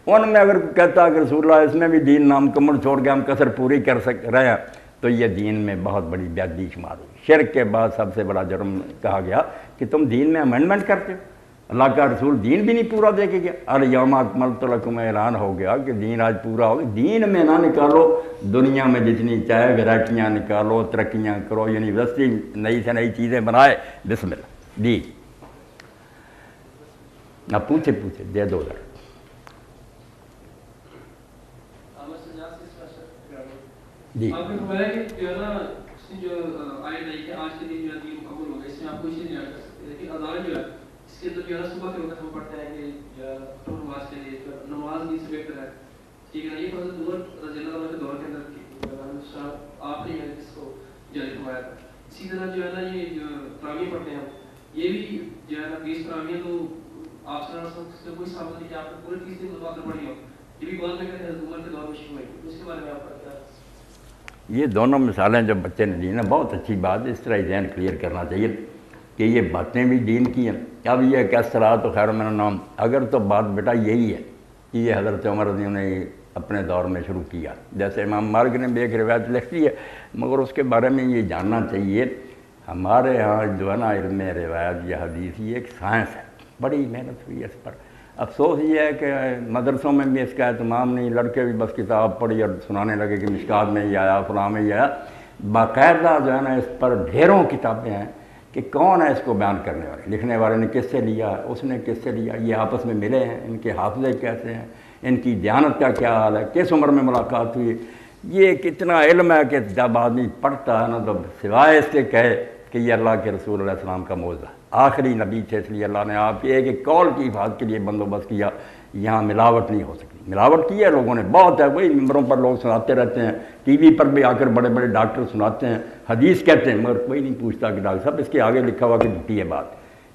ان میں اگر کہتا کہ رسول اللہ اس میں بھی دین نامکمل چھوڑ کے ہم کثر پوری کر رہے ہیں تو یہ دین میں بہت بڑی بے ادبی شمار ہوئی. شرک کے بعد سب سے بڑا جرم کہا گیا کہ تم دین میں امینڈمنٹ کرتے ہو. اللہ کا رسول دین بھی نہیں پورا دے کے گیا. الیوم اکملت لکم اعلان ہو گیا کہ دین آج پورا ہو گیا. دین میں نہ نکالو، دنیا میں جتنی چاہے ویرائٹیاں نکالو، ترقیاں کرو، یونیورسٹی نئی سے نئی چیزیں بنائے، بسم اللہ دی. اب پوچھے دے دو ذرا. جی آپ نے فرمایا کہ جو ہے نا اس نے جو آئے نہیں کہ آج کے دن جو ہے دین مکمل ہو گیا، اس میں آپ کوئی چیز نہیں کر سکتے. لیکن اذان جو ہے اس کے اندر جو ہے نا صبح کے وقت ہم پڑھتے ہیں کہ نماز کے لیے نماز نہیں سے بہتر ہے. ٹھیک ہے نا، یہ فضل عمر رضی اللہ عنہ کے دور کے اندر آپ نے اس کو جاری فرمایا تھا. اسی طرح جو ہے نا یہ جو تراویح پڑھتے ہیں ہم، یہ بھی جو ہے نا 20 تراویح تو آپ صلی اللہ علیہ وسلم سے کوئی ثابت نہیں کہ آپ نے پورے 30 دن متواتر پڑھی ہو. یہ بھی بعد میں کہتے ہیں عمر کے دور میں شروع ہوئی. اس کے بارے میں آپ کا کیا؟ یہ دونوں مثالیں جب بچے نے دی نا، بہت اچھی بات ہے. اس طرح ذہن کلیئر کرنا چاہیے کہ یہ باتیں بھی دین کی ہیں. اب یہ کہ الصلاۃ خیر من النوم، اگر تو بات بیٹا یہی ہے کہ یہ حضرت عمر رضی اللہ عنہ نے اپنے دور میں شروع کیا، جیسے امام مالک نے بھی ایک روایت لکھی ہے، مگر اس کے بارے میں یہ جاننا چاہیے ہمارے ہاں جو ہے نا علم روایت یا حدیث یہ ایک سائنس ہے، بڑی محنت ہوئی ہے اس پر. افسوس یہ ہے کہ مدرسوں میں بھی اس کا اہتمام نہیں. لڑکے بھی بس کتاب پڑھی اور سنانے لگے کہ مشکات میں یہ آیا، فلاں میں یہ آیا. باقاعدہ جو ہے نا اس پر ڈھیروں کتابیں ہیں کہ کون ہے اس کو بیان کرنے والے، لکھنے والے نے کس سے لیا، اس نے کس سے لیا، یہ آپس میں ملے ہیں، ان کے حافظے کیسے ہیں، ان کی دیانت کا کیا حال ہے، کس عمر میں ملاقات ہوئی. یہ کتنا علم ہے کہ جب آدمی پڑھتا ہے نا تو سوائے اس کے کہے کہ یہ اللہ کے رسول علیہ السلام کا معجزہ، آخری نبی تھے، اس لیے اللہ نے آپ کی ایک قول کی حفاظت کے لیے بندوبست کیا. یہاں ملاوٹ نہیں ہو سکتی. ملاوٹ کی ہے لوگوں نے بہت ہے، وہی ممبروں پر لوگ سناتے رہتے ہیں، ٹی وی پر بھی آ کر بڑے بڑے ڈاکٹر سناتے ہیں، حدیث کہتے ہیں، مگر کوئی نہیں پوچھتا کہ ڈاکٹر صاحب اس کے آگے لکھا ہوا کہ جھوٹی ہے بات.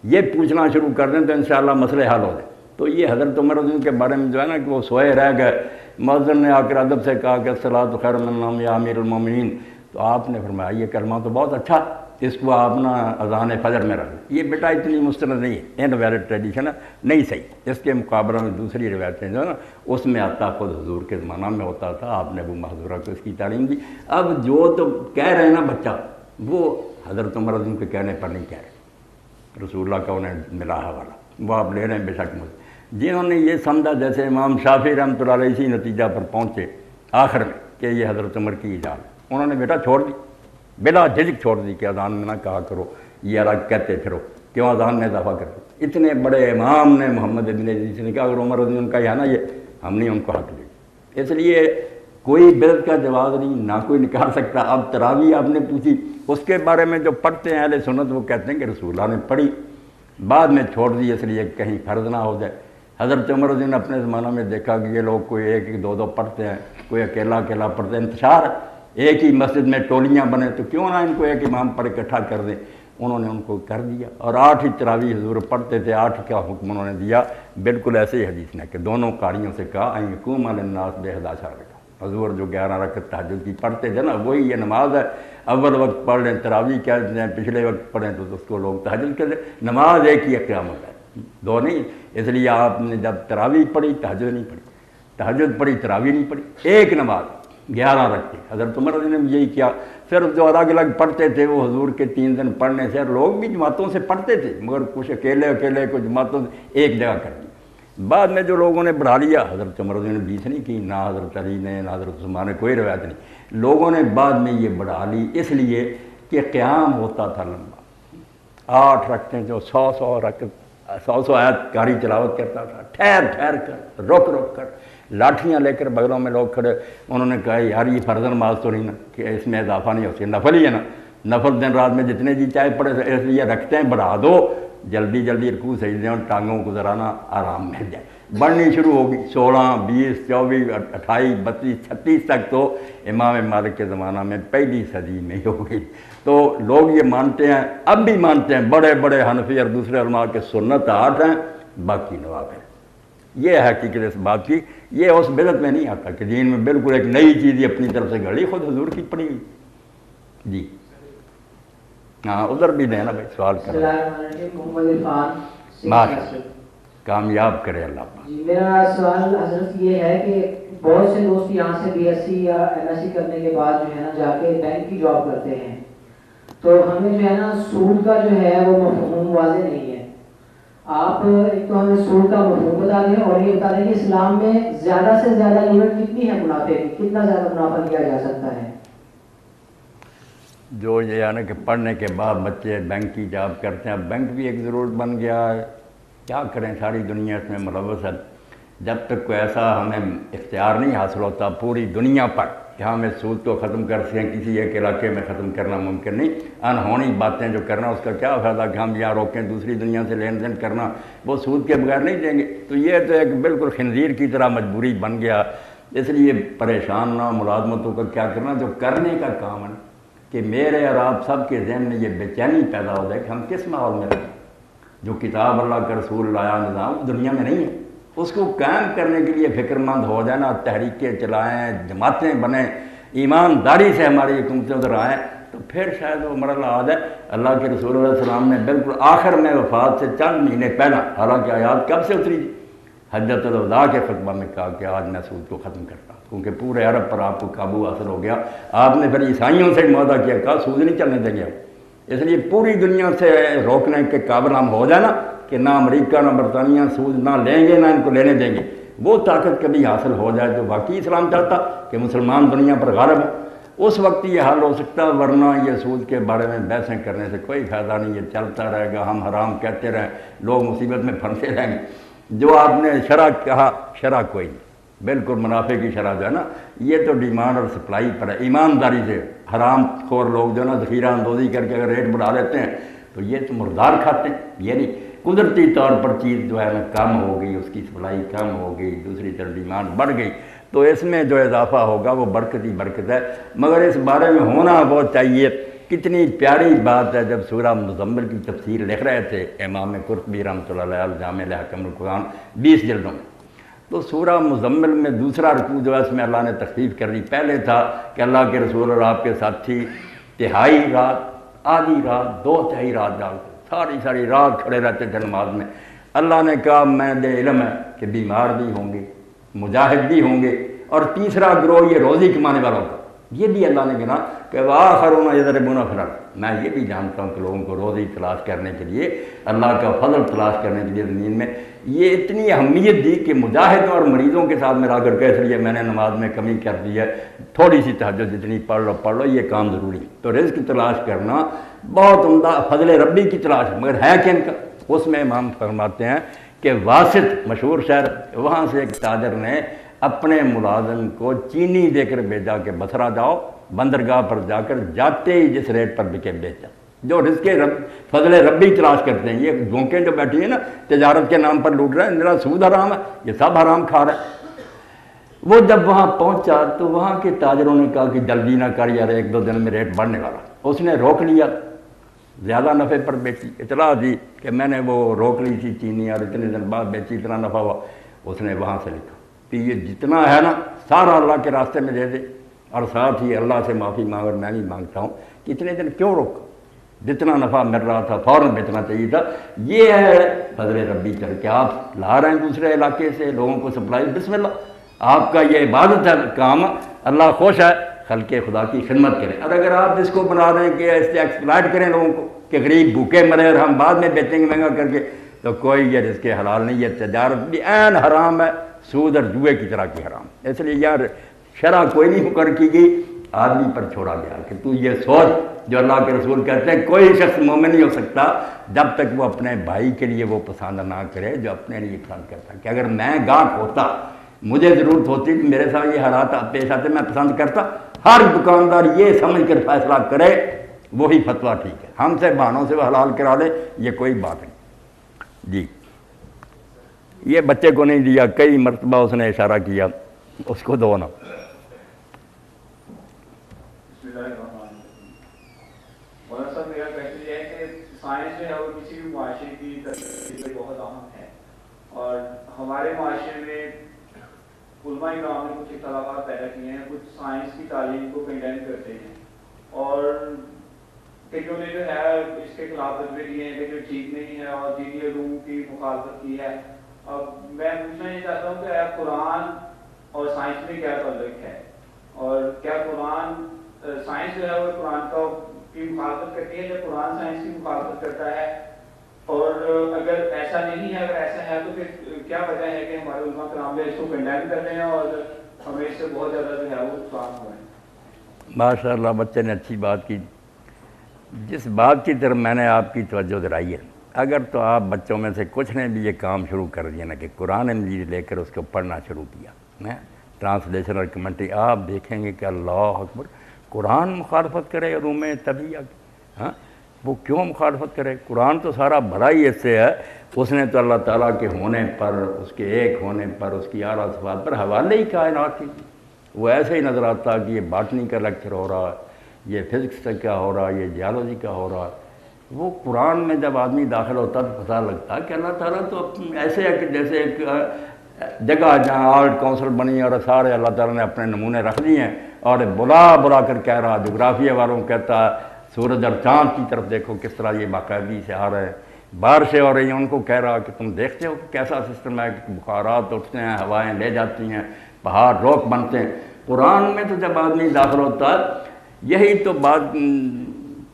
یہ پوچھنا شروع کر دیں تو انشاءاللہ مسئلے حل ہو جائیں. تو یہ حضرت عمر رضی اللہ کے بارے میں جو ہے نا کہ وہ سوئے رہ گئے، مؤذن نے آ کر ادب سے کہا کہ الصلاۃ خیر من النوم یا امیر المومنین، تو آپ نے فرمایا یہ کلمہ تو بہت اچھا، اس کو آپ نا اذان فجر میں رکھ دیں، یہ بیٹا اتنی مستند نہیں ہے، انویلڈ ٹریڈیشن ہے، نہیں صحیح۔ اس کے مقابلہ میں دوسری روایتیں جو ہے نا اس میں آتا خود حضور کے زمانہ میں ہوتا تھا، آپ نے ابو محذورہ کو اس کی تعلیم دی۔ اب جو تو کہہ رہے ہیں نا بچہ، وہ حضرت عمر رضی اللہ عنہ کے کہنے پر نہیں کہہ رہے، رسول اللہ کا انہیں ملا حوالہ، وہ آپ لے رہے ہیں بے شک مجھے۔ جنہوں نے یہ سمجھا، جیسے امام شافعی رحمۃ اللہ علیہ اسی نتیجہ پر پہنچے آخر میں کہ یہ حضرت عمر کی ایجاد ہے، انہوں نے بیٹا چھوڑ دی، بلا جھجک چھوڑ دی کہ اذان میں نہ کہا کرو، یہ الگ کہتے پھرو، کیوں اذان میں اضافہ کرتے۔ اتنے بڑے امام نے محمد ابن ادریس نے کہا اگر عمر رضی اللہ عنہ کا ہے نا یہ، ہم نہیں ان کو حق دیں۔ اس لیے کوئی بدعت کا جواز نہیں، نہ کوئی نکال سکتا۔ اب تراویح آپ نے پوچھی، اس کے بارے میں جو پڑھتے ہیں اہل سنت وہ کہتے ہیں کہ رسول اللہ نے پڑھی، بعد میں چھوڑ دی اس لیے کہیں فرض نہ ہو جائے۔ حضرت عمر رضی اللہ عنہ اپنے زمانہ میں دیکھا کہ یہ لوگ کوئی ایک ایک دو دو پڑھتے ہیں، کوئی اکیلا اکیلا پڑھتے ہیں، انتشار ہے، ایک ہی مسجد میں ٹولیاں بنے تو کیوں نہ ان کو ایک امام پر اکٹھا کر دیں۔ انہوں نے ان کو کر دیا، اور 8 ہی تراویح حضور پڑھتے تھے، 8 کا حکم انہوں نے دیا، بالکل ایسے ہی حدیث نے کہ دونوں قاریوں سے کہا ان یقوم علی الناس ب11 رکعت۔ حضور جو 11 رکعت تہجد کی پڑھتے تھے نا، وہی یہ نماز ہے۔ اول وقت پڑھ لیں تراویح کہتے ہیں، پچھلے وقت پڑھیں تو اس کو لوگ تہجد کہتے ہیں۔ نماز ایک ہی قیامت ہے، دو نہیں۔ اس لیے آپ نے جب تراویح پڑھی تہجد نہیں پڑھی، تہجد پڑھی تراویح نہیں پڑھی، ایک نماز 11 رکھتے۔ حضرت عمر رضی اللہ عنہ نے یہی کیا۔ صرف جو الگ الگ پڑھتے تھے وہ حضور کے 3 دن پڑھنے سے، لوگ بھی جماعتوں سے پڑھتے تھے مگر کچھ اکیلے کچھ جماعتوں سے ایک جگہ کر دی۔ بعد میں جو لوگوں نے بڑھا لیا، حضرت عمر رضی اللہ عنہ نے 20 نہیں کی، نہ حضرت علی نے، نہ حضرت عثمان نے، کوئی روایت نہیں۔ لوگوں نے بعد میں یہ بڑھا لی اس لیے کہ قیام ہوتا تھا لمبا، 8 رکھتے جو 100 رکعت 100 آیت قاری تلاوت کرتا تھا، ٹھہر کر، رک کر، لاٹھیاں لے کر بغلوں میں لوگ کھڑے۔ انہوں نے کہا یار یہ فرض نماز تو نہیں نا کہ اس میں اضافہ نہیں ہوتی، نفل ہی ہے نا، نفل دن رات میں جتنے جی چاہے پڑھے، اس لیے رکھتے ہیں بڑھا دو، جلدی رکوع سجدے اور ٹانگوں کو ذرانا آرام مل جائے۔ بڑھنی شروع ہوگی 16 20 24 28 32 36 تک تو امام مالک کے زمانہ میں پہلی صدی میں ہی ہو گئی۔ تو لوگ یہ مانتے ہیں، اب بھی مانتے ہیں، بڑے بڑے حنفی اور دوسرے علماء کے سنت 8 ہیں، باقی نوافل ہیں۔ یہ ہے حقیقت اس بات کی، یہ اس بدعت میں نہیں آتا کہ دین میں بالکل ایک نئی چیز اپنی طرف سے گھڑی، خود حضور کی پڑھی ہوئی۔ جی ہاں ادھر بھی دینا بھائی، سوال کریں۔ محمد عرفان ماشاء کامیاب کرے اللہ پاک۔ جی میرا سوال حضرت یہ ہے کہ بہت سے دوست یہاں سے بی ایس سی یا ایم ایس سی کرنے کے بعد جو ہے نا جا کے بینک کی جاب کرتے ہیں، تو ہمیں جو ہے نا سود کا جو ہے وہ مفہوم واضح نہیں ہے۔ آپ ایک تو ہمیں سود کا مفہوم بتا دیں، اور یہ بتا دیں کہ اسلام میں زیادہ سے زیادہ لیمٹ کتنی ہے منافع کی، کتنا زیادہ منافع لیا جا سکتا ہے؟ جو یہ ہے نا کہ پڑھنے کے بعد بچے بینک کی جاب کرتے ہیں، بینک بھی ایک ضرورت بن گیا ہے، کیا کریں، ساری دنیا اس میں ملوث ہے۔ جب تک کوئی ایسا ہمیں اختیار نہیں حاصل ہوتا پوری دنیا پر کہ ہم اس سود کو ختم کر سکیں، کسی ایک علاقے میں ختم کرنا ممکن نہیں۔ انہونی باتیں جو کرنا اس کا کیا فائدہ کہ ہم یہاں روکیں، دوسری دنیا سے لین دین کرنا وہ سود کے بغیر نہیں دیں گے۔ تو یہ تو ایک بالکل خنزیر کی طرح مجبوری بن گیا۔ اس لیے پریشان نہ، ملازمتوں کا کیا کرنا، جو کرنے کا کام ہے کہ میرے اور آپ سب کے ذہن میں یہ بے چینی پیدا ہو جائے کہ ہم کس ماحول میں رہیں۔ جو کتاب اللہ کا رسول لایا نظام دنیا میں نہیں ہے، اس کو قائم کرنے کے لیے فکر مند ہو جائیں نا، تحریکیں چلائیں، جماعتیں بنیں، ایمانداری سے ہماری حکومتیں ادھر آئیں، تو پھر شاید وہ مرحلہ آ جائے۔ اللہ کے رسول علیہ السلام نے بالکل آخر میں وفات سے چند مہینے پہلا، حالانکہ آیات کب سے اتری تھی، حجۃ الوداع کے خطبہ میں کہا کہ آج میں سود کو ختم کرتا ہوں، کیونکہ پورے عرب پر آپ کو قابو حاصل ہو گیا۔ آپ نے پھر عیسائیوں سے معاہدہ کیا، کہا سود نہیں چلنے دیں گے آپ۔ اس لیے پوری دنیا سے روکنے کے قابل ہم ہو جائے نا کہ نہ امریکہ نہ برطانیہ سود نہ لیں گے، نہ ان کو لینے دیں گے، وہ طاقت کبھی حاصل ہو جائے جو واقعی اسلام چاہتا کہ مسلمان دنیا پر غالب ہو، اس وقت یہ حل ہو سکتا، ورنہ یہ سود کے بارے میں بحثیں کرنے سے کوئی فائدہ نہیں، یہ چلتا رہے گا، ہم حرام کہتے رہیں، لوگ مصیبت میں پھنسے رہیں گے۔ جو آپ نے شرع کہا، شرع کوئی نہیں، بالکل منافع کی شرح جو ہے نا، یہ تو ڈیمانڈ اور سپلائی پر ہے، ایمانداری سے۔ حرام خور لوگ جو ہے نا ذخیرہ اندوزی کر کے اگر ریٹ بڑھا لیتے ہیں تو یہ تو مردار کھاتے ہیں، یہ نہیں، قدرتی طور پر چیز جو ہے نا کم ہو گئی، اس کی سپلائی کم ہو گئی، دوسری طرف ڈیمانڈ بڑھ گئی، تو اس میں جو اضافہ ہوگا وہ برکت ہی برکت ہے۔ مگر اس بارے میں ہونا بہت چاہیے۔ کتنی پیاری بات ہے، جب سورہ مزمل کی تفسیر لکھ رہے تھے امام قرطبی رحمۃ اللہ علیہ جامع احکام القرآن 20 جلدوں میں، تو سورہ مزمل میں دوسرا رکوع جو ہے اس میں اللہ نے تخفیف کر دی۔ پہلے تھا کہ اللہ کے رسول اور آپ کے ساتھی تہائی رات آدھی رات 2/3 رات جاگتے، ساری رات کھڑے رہتے تھے نماز میں۔ اللہ نے کہا میں دے علم ہے کہ بیمار بھی ہوں گے، مجاہد بھی ہوں گے، اور تیسرا گروہ یہ روزی کمانے والوں کا، یہ بھی اللہ نے کہا کہ وآخرون یضربون فی الارض، میں یہ بھی جانتا ہوں کہ لوگوں کو روزی تلاش کرنے کے لیے، اللہ کا فضل تلاش کرنے کے لیے زمین میں یہ اتنی اہمیت دی کہ مجاہدوں اور مریضوں کے ساتھ میرا کر کے اس لیے میں نے نماز میں کمی کر دی ہے، تھوڑی سی تہجد جتنی پڑھ لو یہ کام ضروری ہے۔ تو رزق تلاش کرنا بہت عمدہ فضل ربی کی تلاش ہے، مگر ہے کن کا؟ اس میں امام فرماتے ہیں کہ واسط مشہور شہر، وہاں سے ایک تاجر نے اپنے ملازم کو چینی دے کر بھیجا کہ بصرہ جاؤ، بندرگاہ پر جا کر جاتے ہی جس ریٹ پر بکے بیچا۔ جو رزق فضل ربی تلاش کرتے ہیں، یہ گونکیں جو بیٹھی ہیں نا تجارت کے نام پر لوٹ رہے ہیں، میرا سود حرام ہے، یہ سب حرام کھا رہے ہیں۔ وہ جب وہاں پہنچا تو وہاں کے تاجروں نے کہا کہ جلدی نہ کر یار، 1-2 دن میں ریٹ بڑھنے والا۔ اس نے روک لیا، زیادہ نفع پر بیچی، اطلاع دی کہ میں نے وہ روک لی تھی چینی اور اتنے دن بعد بیچی، اتنا نفع ہوا۔ اس نے وہاں سے لکھا کہ یہ جتنا ہے نا سارا اللہ کے راستے میں دے دے، اور ساتھ ہی اللہ سے معافی مانگ، اور میں بھی مانگتا ہوں کہ اتنے دن کیوں روکا، جتنا نفع مل رہا تھا فوراً بیچنا چاہیے تھا۔ یہ ہے فضل ربی کر کے آپ لا رہے ہیں دوسرے علاقے سے لوگوں کو سپلائی، بسم اللہ، آپ کا یہ عبادت ہے کام، اللہ خوش ہے، خلق خدا کی خدمت کریں۔ اور اگر آپ اس کو بنا رہے ہیں کہ اس سے ایکسپلائٹ کریں لوگوں کو کہ غریب بھوکے مرے اور ہم بعد میں بیچیں گے مہنگا کر کے، تو کوئی یہ رزق حلال نہیں ہے، تجارت بھی عین حرام ہے، سود اور جوئے کی طرح کی حرام۔ اس لیے یار شرع کوئی نہیں مقرر کی گئی، آدمی پر چھوڑا گیا کہ تو یہ سوچ جو اللہ کے رسول کہتے ہیں کوئی شخص مومن نہیں ہو سکتا جب تک وہ اپنے بھائی کے لیے وہ پسند نہ کرے جو اپنے لیے پسند کرتا، کہ اگر میں گاہک ہوتا، مجھے ضرورت ہوتی کہ میرے ساتھ یہ حالات پیش آتے، میں پسند کرتا، ہر دکاندار یہ سمجھ کر فیصلہ کرے وہی فتویٰ ٹھیک ہے، ہم سے بہانوں سے وہ حلال کرا لے یہ کوئی بات نہیں۔ جی یہ بچے کو نہیں دیا، کئی مرتبہ اس نے اشارہ کیا، اس کو دو نا۔ مولانا صاحب میرا کوشچن یہ ہے کہ سائنس جو ہے وہ کسی بھی معاشرے کی ترقی میں بہت اہم ہے، اور ہمارے معاشرے میں علماء کرام نے کچھ اختلافات پیدا کیے ہیں، کچھ سائنس کی تعلیم کو کنڈیم کرتے ہیں، اور کئیوں نے جو ہے اس کے خلاف فتوے دیے ہیں کہ جو ٹھیک نہیں ہے، اور دینی علوم کی مخالفت کی ہے۔ اب میں پوچھنا یہ چاہتا ہوں کہ قرآن اور سائنس میں کیا تعلق ہے، اور کیا قرآن سائنس جو ہے وہ قرآن کی مخالفت کرتی ہے یا قرآن سائنس کی مخالفت کرتا ہے، اور اگر ایسا نہیں ہے، اگر ایسا ہے تو پھر کیا وجہ ہے کہ ہمارے علماء کرام جو اس کو کنڈیم کر رہے ہیں اور ہمیں اس سے بہت زیادہ جو ہے وہ نقصان ہو رہا ہے؟ ماشاء اللہ بچے نے اچھی بات کی۔ جس بات کی طرف میں نے آپ کی توجہ دلائی ہے، اگر تو آپ بچوں میں سے کچھ نے بھی یہ کام شروع کر دیا نا کہ قرآن مجید لے کر اس کو پڑھنا شروع کیا، ٹرانسلیشن اور کمنٹری، آپ دیکھیں گے کہ اللہ اکبر، قرآن مخالفت کرے علوم طبیعہ کی، وہ کیوں مخالفت کرے؟ قرآن تو سارا بھلا ہی اس سے ہے، اس نے تو اللہ تعالیٰ کے ہونے پر، اس کے ایک ہونے پر، اس کی اعلیٰ صفات پر حوالے ہی کائنات کی۔ وہ ایسے ہی نظر آتا کہ یہ باٹنی کا لیکچر ہو رہا ہے، یہ فزکس کا ہو رہا ہے، یہ جیالوجی کا ہو رہا ہے۔ وہ قرآن میں جب آدمی داخل ہوتا تو پتہ لگتا کہ اللہ تعالیٰ تو ایسے ہے کہ جیسے ایک جگہ جہاں آرٹ کونسل بنی اور سارے اللہ تعالیٰ نے اپنے نمونے رکھ دیے ہیں، اور بلا کر کہہ رہا، جغرافیہ والوں کہتا سورج اور چاند کی طرف دیکھو کس طرح یہ باقاعدگی سے آ رہے ہیں، بارشیں ہو رہی ہیں، ان کو کہہ رہا کہ تم دیکھتے ہو کہ کیسا سسٹم ہے کہ بخارات اٹھتے ہیں، ہوائیں لے جاتی ہیں، پہاڑ روک بنتے ہیں۔ قرآن میں تو جب آدمی داخل ہوتا ہے، یہی تو بات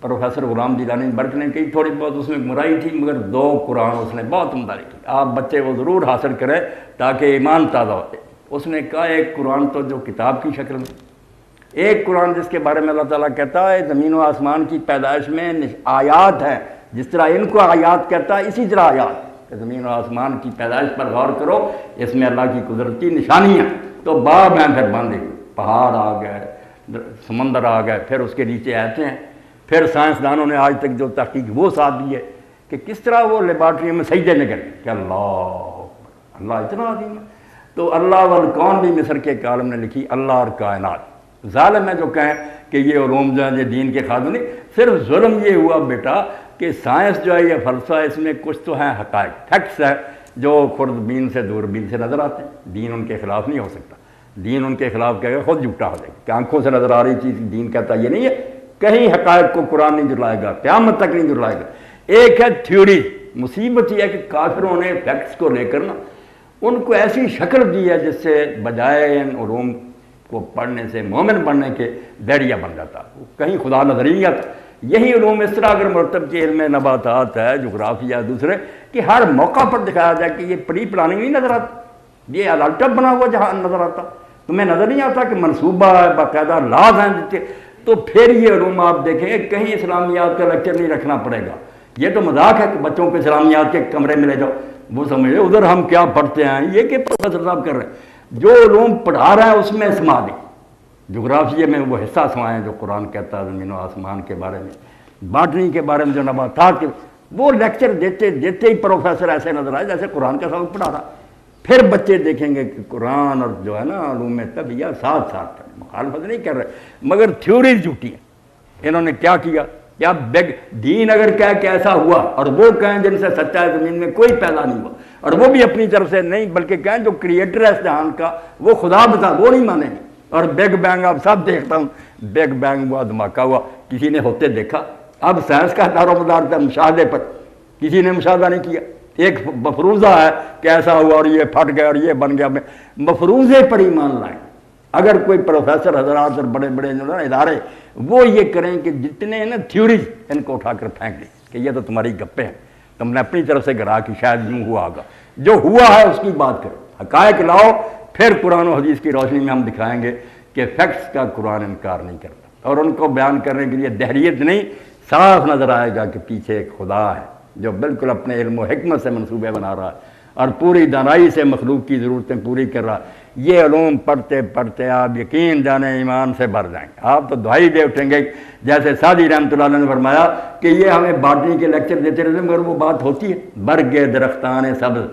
پروفیسر غلام دیلانی برک نے کہی، تھوڑی بہت اس میں گمراہی تھی، مگر 2 قرآن اس نے بہت عمدہ لکھی، آپ بچے وہ ضرور حاصل کریں تاکہ ایمان تازہ ہوتے۔ اس نے کہا ایک قرآن تو جو کتاب کی شکل میں، ایک قرآن جس کے بارے میں اللہ تعالیٰ کہتا ہے زمین و آسمان کی پیدائش میں آیات ہیں، جس طرح ان کو آیات کہتا ہے اسی طرح آیات، کہ زمین و آسمان کی پیدائش پر غور کرو، اس میں اللہ کی قدرت کی نشانیاں۔ تو باب ہیں پھر باندھے، پہاڑ آ گئے، سمندر آ گئے، پھر اس کے نیچے آتے ہیں، پھر سائنسدانوں نے آج تک جو تحقیق وہ ساتھ دی ہے کہ کس طرح وہ لیبارٹری میں سجدے میں کرے کہ اللہ اتنا عظیم ہے۔ تو اللہ والکون بھی مصر کے ایک عالم نے لکھی، اللہ اور کائنات۔ ظالم ہے جو کہیں کہ یہ علوم جو ہیں یہ دین کے خادم نہیں، صرف ظلم یہ ہوا بیٹا کہ سائنس جو ہے یہ فلسفہ، اس میں کچھ تو ہیں حقائق، فیکٹس ہیں جو خوردبین سے دوربین سے نظر آتے ہیں، دین ان کے خلاف نہیں ہو سکتا۔ دین ان کے خلاف کہے گا خود جھوٹا ہو جائے گا کہ آنکھوں سے نظر آ رہی چیز دین کہتا یہ نہیں ہے، کہیں حقائق کو قرآن نہیں جھٹلائے گا، قیامت تک نہیں جھٹلائے گا۔ ایک ہے تھیوری، مصیبت یہ ہے کہ کافروں نے فیکٹس کو لے کر نا ان کو ایسی شکل دی ہے جس سے بجائے ان علوم کو پڑھنے سے مومن بننے کے بیڑیا بن جاتا، کہیں خدا نظر ہی نہیں آتا۔ یہی علوم اس طرح اگر مرتب کے علم نباتات ہے، جغرافیہ دوسرے، کہ ہر موقع پر دکھایا جائے کہ یہ پری پلاننگ نہیں نظر آتا، یہ الٹا بنا ہوا جہاں نظر آتا، تمہیں نظر نہیں آتا کہ منصوبہ ہے، باقاعدہ لاز ہیں دیتے، تو پھر یہ علوم آپ دیکھیں گے کہیں اسلامیات کا لیکچر نہیں رکھنا پڑے گا۔ یہ تو مذاق ہے کہ بچوں کو اسلامیات کے کمرے میں لے جاؤ، وہ سمجھے ادھر ہم کیا پڑھتے ہیں، یہ کہ پروفیسر صاحب کر رہے ہیں، جو علوم پڑھا رہا ہے اس میں سما دیں۔ جغرافیہ میں وہ حصہ سمائیں جو قرآن کہتا ہے زمین و آسمان کے بارے میں، باٹنی کے بارے میں جو نباتات کے، وہ لیکچر دیتے دیتے ہی پروفیسر ایسے نظر آئے جیسے قرآن کا سبق پڑھا رہا۔ پھر بچے دیکھیں گے کہ قرآن اور جو ہے نا علوم طبیعہ ساتھ ساتھ مخالفت نہیں کر رہے، مگر تھیوریز جھوٹی ہیں۔ انہوں نے کیا کیا، کیا بیگ دین اگر کہہ کہ ایسا ہوا اور وہ کہیں جن سے سچا ہے زمین میں کوئی پیدا نہیں ہوا، اور وہ بھی اپنی طرف سے نہیں بلکہ کہیں جو کریٹر ہے اس جہان کا وہ خدا بتا، وہ نہیں مانیں گے۔ اور بگ بینگ آپ سب دیکھتا ہوں، بگ بینگ ہوا، دھماکہ ہوا، کسی نے ہوتے دیکھا؟ اب سائنس کا دار و مدار تھا مشاہدے پر، کسی نے مشاہدہ نہیں کیا۔ ایک مفروضہ ہے کہ ایسا ہوا اور یہ پھٹ گیا اور یہ بن گیا، مفروضے پر ایمان لائیں۔ اگر کوئی پروفیسر حضرات اور بڑے بڑے ادارے وہ یہ کریں کہ جتنے نا تھیوریز ان کو اٹھا کر پھینک دیں کہ یہ تو تمہاری گپیں ہیں، تم نے اپنی طرف سے گرا کہ شاید یوں ہوا ہوگا، جو ہوا ہے اس کی بات کرو، حقائق لاؤ، پھر قرآن و حدیث کی روشنی میں ہم دکھائیں گے کہ فیکٹس کا قرآن انکار نہیں کرتا، اور ان کو بیان کرنے کے لیے دہریت نہیں، صاف نظر آئے گا کہ پیچھے ایک خدا ہے جو بالکل اپنے علم و حکمت سے منصوبے بنا رہا ہے اور پوری دانائی سے مخلوق کی ضرورتیں پوری کر رہا ہے۔ یہ علوم پڑھتے پڑھتے آپ یقین جانے ایمان سے بھر جائیں گے، آپ تو دعائی دے اٹھیں گے، جیسے سعدی رحمۃ اللہ علیہ نے فرمایا کہ یہ ہمیں باٹنی کے لیکچر دیتے رہتے مگر وہ بات ہوتی ہے، برگ درختان سبز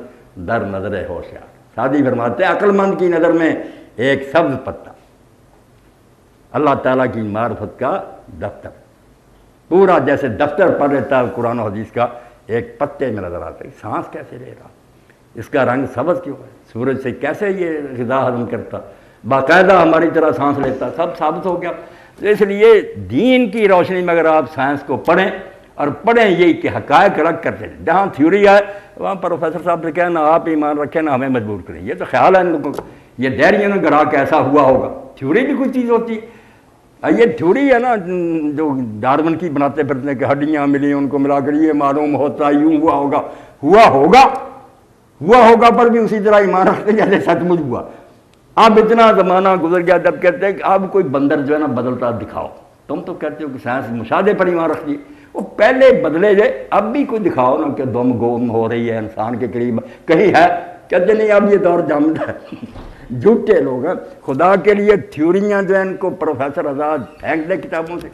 در نظر ہوشیار۔ سعدی فرماتے ہیں عقل مند کی نظر میں ایک سبز پتا اللہ تعالیٰ کی معرفت کا دفتر، پورا جیسے دفتر پڑھ لیتا ہے قرآن و حدیث کا، ایک پتے میں نظر آتا ہے۔ سانس کیسے لے رہا، اس کا رنگ سبز کیوں ہے، سورج سے کیسے یہ غذا ہضم کرتا، باقاعدہ ہماری طرح سانس لیتا، سب ثابت ہو گیا۔ تو اس لیے دین کی روشنی میں اگر آپ سائنس کو پڑھیں اور پڑھیں یہی کہ حقائق رکھ کرتے ہیں، جہاں تھیوری ہے وہاں پروفیسر صاحب سے کہنا آپ ایمان رکھیں نہ ہمیں مجبور کریں، یہ تو خیال ہے ان لوگوں کو، یہ دہریوں نے گڑا کہ ایسا ہوا ہوگا۔ تھیوری بھی کوئی چیز ہوتی ہے، یہ تھیوری ہے نا جو ڈارون کی بناتے پھرتے ہیں کہ ہڈیاں ملی ان کو ملا کر یہ معلوم ہوتا یوں ہوا ہوگا، ہوا ہوگا پر بھی اسی طرح ایمان رکھتے جیسے سچ مچ ہوا۔ اب اتنا زمانہ گزر گیا جب کہتے ہیں کہ اب کوئی بندر جو ہے نا بدلتا دکھاؤ، تم تو کہتے ہو کہ سائنس مشاہدے پر ایمان رکھتی، وہ پہلے بدلے جائے، اب بھی کوئی دکھاؤ نا کہ دم گم ہو رہی ہے انسان کے قریب، کہیں ہے؟ کہتے نہیں اب یہ دور جامد ہے۔ جھوٹے لوگ ہیں، خدا کے لیے تھیوریاں جو ہیں ان کو پروفیسر آزاد پھینک دے کتابوں سے،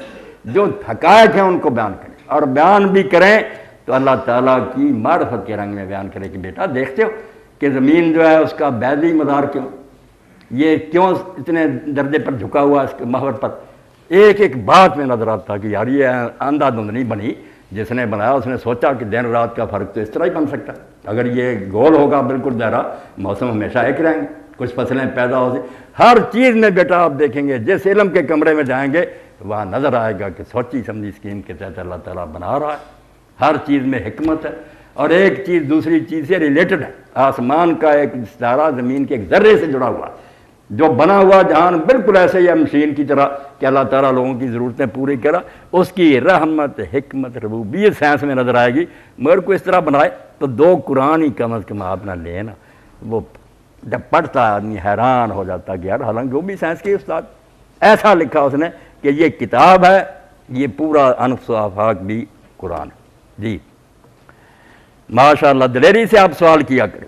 جو حقائق ہیں ان کو بیان کریں، اور بیان بھی کریں تو اللہ تعالیٰ کی معرفت کے رنگ میں بیان کرے کہ بیٹا دیکھتے ہو کہ زمین جو ہے اس کا بیضی مدار کیوں، یہ کیوں اتنے درجے پر جھکا ہوا اس کے محور پر، ایک ایک بات میں نظر آتا کہ یار یہ اندھا دھند نہیں بنی، جس نے بنایا اس نے سوچا کہ دن رات کا فرق تو اس طرح ہی بن سکتا ہے، اگر یہ گول ہوگا بالکل دائرہ موسم ہمیشہ ایک رہیں گے، کچھ فصلیں پیدا ہو سی، ہر چیز میں بیٹا آپ دیکھیں گے جس علم کے کمرے میں جائیں گے وہاں نظر آئے گا کہ سوچی سمجھی اسکیم کے تحت اللہ تعالیٰ بنا رہا ہے، ہر چیز میں حکمت ہے، اور ایک چیز دوسری چیز سے ریلیٹڈ ہے، آسمان کا ایک ستارہ زمین کے ایک ذرے سے جڑا ہوا، جو بنا ہوا جہان بالکل ایسے ہی ہے مشین کی طرح کہ اللہ تعالیٰ لوگوں کی ضرورتیں پوری کرا، اس کی رحمت حکمت ربوبیت سائنس میں نظر آئے گی، مگر کوئی اس طرح بنائے تو دو قرآن ہی کم از کم آپ نہ لیں نا، وہ جب پڑھتا آدمی حیران ہو جاتا کہ یار حالانکہ وہ بھی سائنس کے استاد، ایسا لکھا اس نے کہ یہ کتاب ہے، یہ پورا انفس و آفاق بھی قرآن ہے۔ جی ماشاء اللہ، دلیری سے آپ سوال کیا کریں۔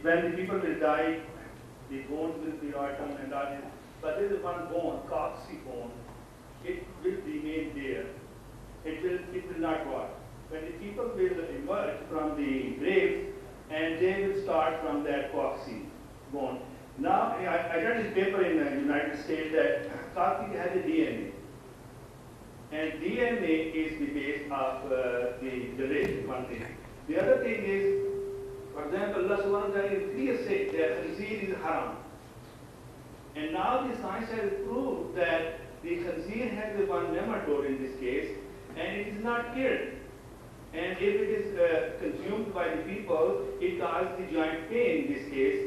When the people will die, the bones will be rotten and that is, but there is one bone, coccyx bone, it will remain there. It will not go out. When the people will emerge from the graves and they will start from that coccyx bone. Now, I read this paper in the United States that coccyx has a DNA. And DNA is the base of the generation, one thing. The other thing is, for example, Allah subhanahu wa ta'ala clearly said that khanzir is haram. And now the science has proved that the khanzir has the one nematode in this case, and it is not killed. And if it is consumed by the people, it causes the joint pain in this case.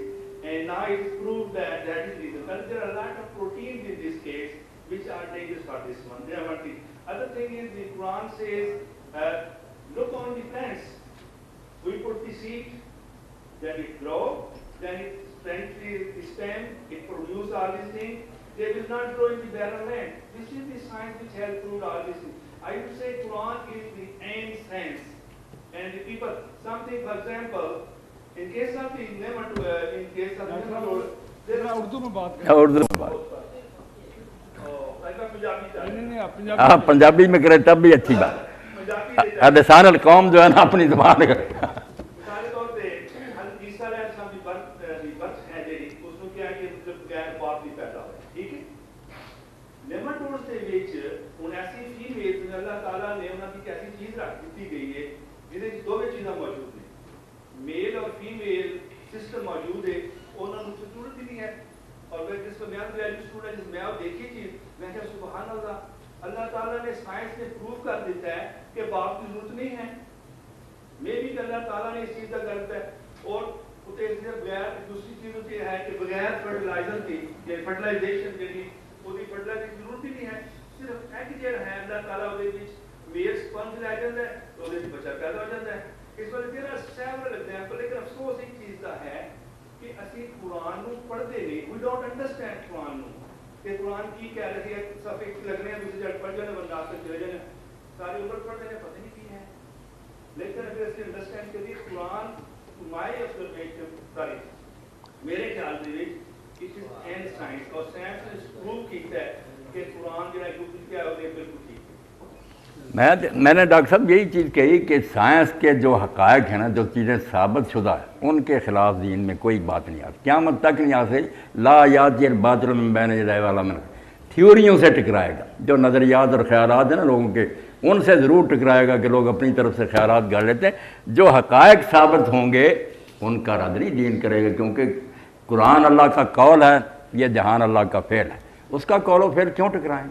And now it is proved that that is the reason. But there are a lot of proteins in this case which are dangerous for this one. They are one thing. Other thing is the Quran says, look on the plants. We put the seed, then it grows, then it strengthens the stem, it produces all these things. They will not grow in the barren land. This is the science which has proved all these things. I would say Quran is the end science. And the people, something, for example, in case of the nematode, there are Urdu میں بات ہاں پنجابی میں کرے تب بھی اچھی بات. لسان القوم جو ہے نا اپنی زبان کرے. مثال طور پہ عیسیٰ علیہ السلام کی برتھ ہے جی اس میں کیا ہے کہ مطلب غیر پاک بھی پیدا ہوئے. ٹھیک ہے. نیماٹوڈ دے وچ ہن ایسی فیمیل اللہ تعالیٰ نے انہاں کی ایسی چیز رکھ دتی گئی ہے جہدے وچ دو چیزاں موجود ہیں. میل اور فیمیل سسٹم موجود ہے. انہاں نوں ضرورت ہی نہیں ہے. اور میں جس کو میں ویلیو اسٹوڈنٹ جس میں دیکھی چیز میں کہ سبحان اللہ, اللہ تعالیٰ نے سائنس نے پروو کر دیتا ہے کہ باپ کی ضرورت نہیں ہے. میں بھی کہ اللہ تعالیٰ نے اس چیز کا کرتا ہے. اور بغیر دوسری چیز ہوتی ہے کہ بغیر فرٹیلائزر کی یا فرٹیلائزیشن کے لیے وہ فرٹیلائزر کی ضرورت ہی نہیں ہے. صرف ایک جڑا ہے اللہ تعالیٰ وہ میل سپنج لے جاتا ہے تو وہ بچہ پیدا ہو جاتا ہے. اس وجہ میرا سیون لگتے ہیں. لیکن افسوس ایک چیز کا ہے کہ اسی قرآن کو پڑھتے نہیں. وی ڈونٹ انڈرسٹینڈ قرآن کہ قرآن کی کیا لگی ہے. صفحے لگنے ہیں دوسری جگہ پڑھ جانے بندہ سے چلے جانے ساری عمر پڑھتے ہیں پتہ نہیں کی ہے. لیکن اگر اس نے انڈرسٹینڈ کر دی قرآن مائی آبزرویشن ساری میرے خیال سے اٹ از اینڈ سائنس اور سائنس نے پروو کیتا ہے کہ قرآن جو ہے کیا ہے وہ بالکل ٹھیک ہے. میں نے ڈاکٹر صاحب یہی چیز کہی کہ سائنس کے جو حقائق ہیں نا, جو چیزیں ثابت شدہ ہیں, ان کے خلاف دین میں کوئی بات نہیں آتی. قیامت تک نہیں آ سکتی. لا یاتی الباطل من بین یدیہ ولا من تھیوریوں سے ٹکرائے گا. جو نظریات اور خیالات ہیں نا لوگوں کے, ان سے ضرور ٹکرائے گا کہ لوگ اپنی طرف سے خیالات گڑھ لیتے ہیں. جو حقائق ثابت ہوں گے ان کا رد نہیں دین کرے گا, کیونکہ قرآن اللہ کا قول ہے, یہ جہان اللہ کا فعل ہے. اس کا قول و فعل کیوں ٹکرائیں؟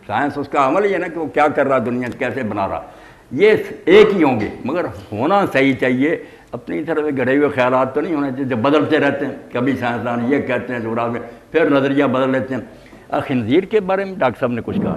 سائنس اس کا عمل ہی ہے نا کہ وہ کیا کر رہا, دنیا کیسے بنا رہا. یہ ایک ہی ہوں گے مگر ہونا صحیح چاہیے. اپنی طرف سے گڑھے ہوئے خیالات تو نہیں ہونے چاہیے جو بدلتے رہتے ہیں. کبھی سائنسدان یہ کہتے ہیں جو میں پھر نظریہ بدل لیتے ہیں. خنزیر کے بارے میں ڈاکٹر صاحب نے کچھ کہا.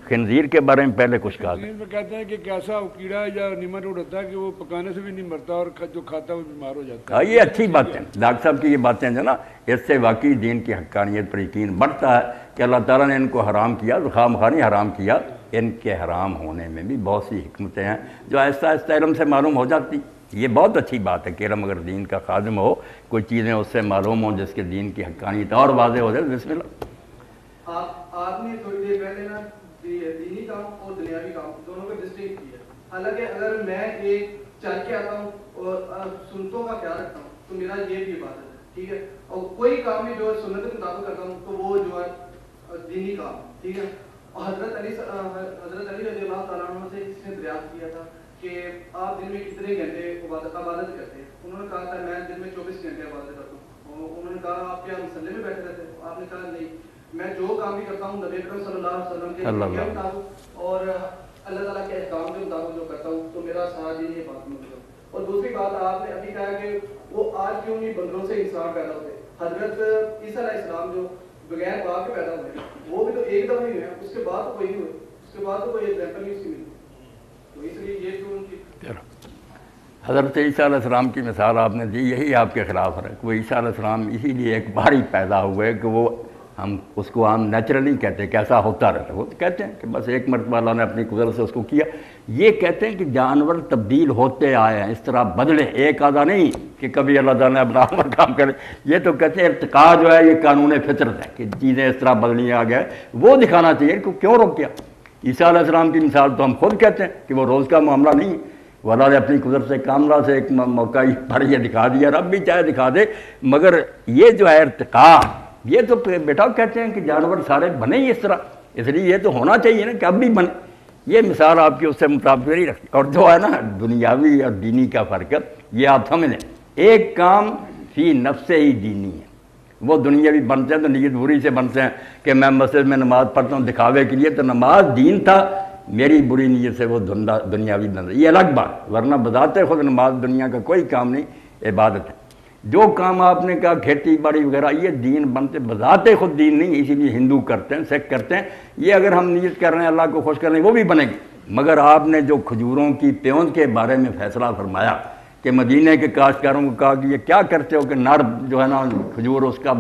خنزیر کے بارے میں پہلے کچھ کہا. خنزیر میں کہتے ہیں کہ کیسا کیڑا یا نیماٹوڈ ہوتا ہے کہ وہ پکانے سے بھی نہیں مرتا اور جو کھاتا ہے وہ بیمار ہو جاتا ہے. یہ اچھی بات ہے ڈاکٹر صاحب کی یہ باتیں جو نا, اس سے واقعی دین کی حقانیت پر یقین بڑھتا ہے کہ اللہ تعالیٰ نے ان کو حرام کیا, خام خانی حرام کیا. ان کے حرام ہونے میں بھی بہت سی حکمتیں ہیں جو آہستہ آہستہ علم سے معلوم ہو جاتی. یہ بہت اچھی بات ہے کہ علم اگر دین کا خادم ہو, کوئی چیزیں اس سے معلوم ہوں جس کے دین کی حقانیت اور واضح ہو جائے. بسم اللہ. آپ نے تھوڑی دیر پہلے نا دینی کام اور دنیاوی کام دونوں کو ڈسٹنکٹ کیا. حالانکہ اگر میں ایک چل کے آتا ہوں اور سنتوں کا خیال رکھتا ہوں تو میرا یہ بھی عبادت ہے. ٹھیک ہے. اور کوئی کام بھی جو سنت کے مطابق کرتا ہوں تو وہ جو ہے دینی کام. ٹھیک ہے. اور حضرت علی رضی اللہ تعالیٰ عنہ سے اس نے دریافت کیا تھا کہ آپ دن میں کتنے گھنٹے عبادت کرتے ہیں. انہوں نے کہا تھا میں دن میں 24 گھنٹے عبادت کرتا ہوں. انہوں نے کہا آپ کیا مسلح میں بیٹھے رہتے ہیں؟ آپ نے کہا نہیں, میں جو کام بھی کرتا ہوں نبی اکرم صلی اللہ علیہ وسلم کے مطابق اور اللہ تعالیٰ کے احکام کے مطابق جو کرتا ہوں تو میرا سارا دین یہ بات مطلب. اور دوسری بات آپ نے ابھی کہا کہ وہ آج کیوں نہیں بندروں سے انسان پیدا ہوتے. حضرت عیسیٰ علیہ السلام جو بغیر باپ کے پیدا ہوئے وہ بھی تو ایک دم ہی ہوئے, اس کے بعد تو کوئی نہیں ہوئے, اس کے بعد تو کوئی ایگزامپل نہیں اس کی ملی. تو اس لیے یہ جو ان کی حضرت عیسیٰ علیہ السلام کی مثال آپ نے دی, یہی آپ کے خلاف ہے. وہ عیسیٰ علیہ السلام اسی لیے ایک بار ہی پیدا ہوئے کہ وہ ہم اس کو عام نیچرلی کہتے ہیں کیسا ہوتا رہتا ہے. وہ کہتے ہیں کہ بس ایک مرتبہ اللہ نے اپنی قدرت سے اس کو کیا. یہ کہتے ہیں کہ جانور تبدیل ہوتے آئے ہیں, اس طرح بدلے, ایک آدھا نہیں کہ کبھی اللہ تعالیٰ نے اپنا عمل کام کرے. یہ تو کہتے ہیں ارتقاء جو ہے یہ قانون فطرت ہے کہ چیزیں اس طرح بدلنی آ گیا, وہ دکھانا چاہیے کہ کیوں روک کیا. عیسیٰ علیہ السلام کی مثال تو ہم خود کہتے ہیں کہ وہ روز کا معاملہ نہیں, وہ اللہ نے اپنی قدرت سے کاملہ سے ایک موقع پر یہ دکھا دیا, رب بھی چاہے دکھا دے. مگر یہ جو ہے ارتقاء, یہ تو بیٹا کہتے ہیں کہ جانور سارے بنے ہی اس طرح, اس لیے یہ تو ہونا چاہیے نا کہ اب بھی بنے. یہ مثال آپ کی اس سے مطابق نہیں رکھتی. اور جو ہے نا دنیاوی اور دینی کا فرق ہے یہ آپ سمجھ لیں. ایک کام فی نفس ہی دینی ہے. وہ دنیاوی بنتے ہیں تو نیت بری سے بنتے ہیں کہ میں مسجد میں نماز پڑھتا ہوں دکھاوے کے لیے, تو نماز دین تھا, میری بری نیت سے وہ دنیاوی بن رہی, یہ الگ بات. ورنہ بذات خود نماز دنیا کا کوئی کام نہیں, عبادت ہے. جو کام آپ نے کہا کھیتی باڑی وغیرہ یہ دین بنتے بذات خود دین نہیں, اسی لیے ہندو کرتے ہیں, سکھ کرتے ہیں. یہ اگر ہم نیت کر رہے ہیں اللہ کو خوش کر رہے ہیں وہ بھی بنے گی. مگر آپ نے جو کھجوروں کی پیوند کے بارے میں فیصلہ فرمایا کہ مدینے کے کاشتکاروں کو کہا کہ یہ کیا کرتے ہو کہ نر جو ہے نا کھجور اس کا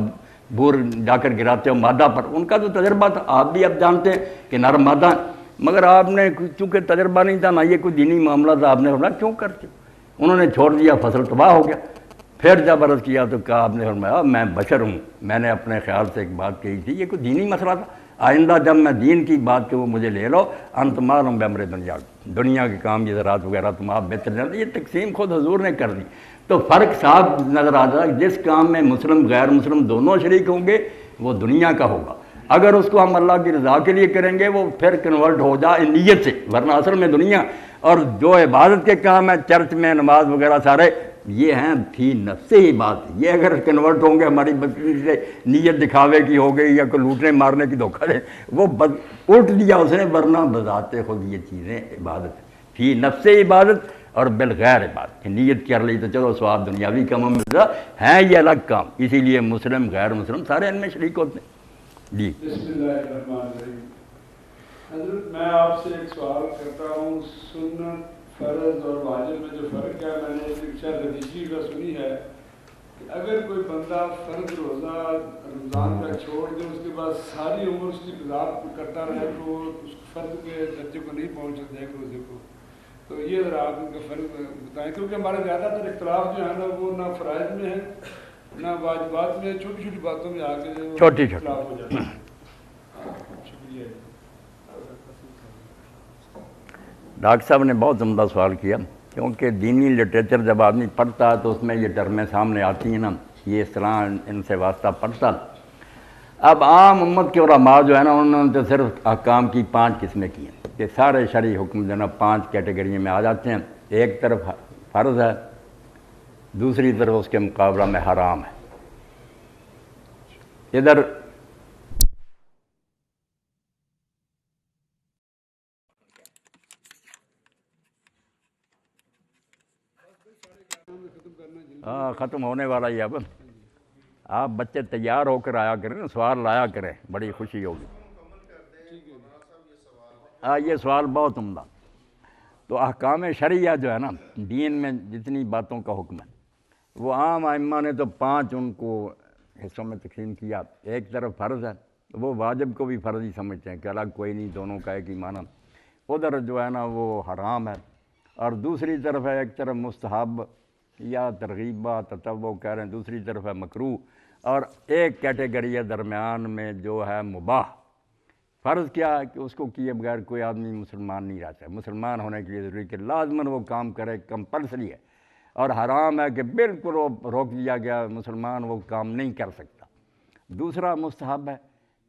بور جا کر گراتے ہو مادہ پر, ان کا تو تجربہ تھا, آپ بھی اب جانتے ہیں کہ نر مادہ, مگر آپ نے چونکہ تجربہ نہیں تھا نہ یہ کوئی دینی معاملہ تھا, آپ نے فرمایا کیوں کرتے ہو. انہوں نے چھوڑ دیا, فصل تباہ ہو گیا. پھر جب عرض کیا تو کہا آپ نے فرمایا میں بشر ہوں, میں نے اپنے خیال سے ایک بات کہی تھی, یہ کوئی دینی مسئلہ تھا, آئندہ جب میں دین کی بات کہ وہ مجھے لے لو, انت معلوم بامر دنیا, دنیا کے کام یہ زراعت وغیرہ تم آپ بہتر جانتے. یہ تقسیم خود حضور نے کر دی. تو فرق صاف نظر آتا ہے, جس کام میں مسلم غیر مسلم دونوں شریک ہوں گے وہ دنیا کا ہوگا. اگر اس کو ہم اللہ کی رضا کے لیے کریں گے وہ پھر کنورٹ ہو جائے نیت سے, ورنہ اصل میں دنیا. اور جو عبادت کے کام ہے چرچ میں نماز وغیرہ سارے یہ ہیں فی نفس ہی بات. یہ اگر کنورٹ ہوں گے ہماری بچی سے نیت دکھاوے کی ہو گئی یا کوئی لوٹنے مارنے کی دھوکہ دے, وہ الٹ دیا اس نے, ورنہ بذات خود یہ چیزیں عبادت ہے. فی نفس عبادت اور بالغیر عبادت. نیت کر لی تو چلو ثواب دنیاوی کام ملتا ہے, یہ الگ کام. اسی لیے مسلم غیر مسلم سارے ان میں شریک ہوتے ہیں. جی بسم اللہ الرحمن الرحیم. حضرت میں آپ سے ایک سوال کرتا ہوں, سنت فرض اور واجب میں جو فرق ہے, میں نے ایک شاید حدیثی کا سنی ہے کہ اگر کوئی بندہ فرض روزہ رمضان کا چھوڑ دے اس کے بعد ساری عمر اس کی قضا کرتا رہے تو اس فرض کے درجے کو نہیں پہنچ سکتا ہے روزے کو. تو یہ ذرا آپ ان کا فرق بتائیں, کیونکہ ہمارے زیادہ تر اختلاف جو ہے نا وہ نہ فرائض میں ہے نہ واجبات میں, چھوٹی چھوٹی باتوں میں آ کے چھوٹی اختلاف ہو جاتا ہے. شکریہ. ڈاکٹر صاحب نے بہت عمدہ سوال کیا, کیونکہ دینی لٹریچر جب آدمی پڑھتا ہے تو اس میں یہ ٹرمیں سامنے آتی ہیں نا, یہ اس طرح ان سے واسطہ پڑھتا. اب عام امت کے علماء جو ہے نا انہوں نے تو صرف احکام کی 5 قسمیں کی ہیں کہ سارے شرعی حکم جو ہے نا 5 کیٹیگریوں میں آ جاتے ہیں. ایک طرف فرض ہے, دوسری طرف اس کے مقابلہ میں حرام ہے. ادھر ختم ہونے والا ہی. اب آپ بچے تیار ہو کر آیا کریں, سوال لایا کریں, بڑی خوشی ہوگی. یہ سوال بہت عمدہ. تو احکام شرعیہ جو ہے نا دین میں جتنی باتوں کا حکم ہے وہ عام ائمہ نے تو 5 ان کو حصوں میں تقسیم کیا. ایک طرف فرض ہے, وہ واجب کو بھی فرض ہی سمجھتے ہیں کہ الگ کوئی نہیں, دونوں کا ایک ہی معنی. ادھر جو ہے نا وہ حرام ہے. اور دوسری طرف ہے ایک طرف مستحب یا ترغیبہ تطوع کہہ رہے ہیں, دوسری طرف ہے مکروہ, اور ایک کیٹیگری ہے درمیان میں جو ہے مباح. فرض کیا ہے کہ اس کو کیے بغیر کوئی آدمی مسلمان نہیں رہتا. مسلمان ہونے کے لیے ضروری کہ لازماً وہ کام کرے, کمپلسری ہے. اور حرام ہے کہ بالکل وہ روک دیا گیا, مسلمان وہ کام نہیں کر سکتا. دوسرا مستحب ہے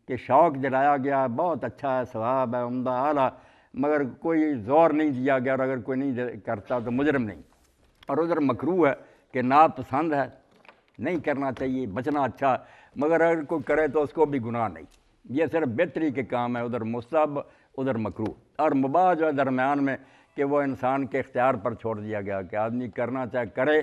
کہ شوق دلایا گیا, بہت اچھا ہے, ثواب ہے, عمدہ اعلیٰ, مگر کوئی زور نہیں دیا گیا, اور اگر کوئی نہیں کرتا تو مجرم نہیں. اور ادھر مکروہ ہے کہ ناپسند ہے, نہیں کرنا چاہیے, بچنا اچھا, مگر اگر کوئی کرے تو اس کو بھی گناہ نہیں. یہ صرف بہتری کے کام ہے, ادھر مستحب ادھر مکروہ. اور مباح جو ہے درمیان میں کہ وہ انسان کے اختیار پر چھوڑ دیا گیا کہ آدمی کرنا چاہے کرے,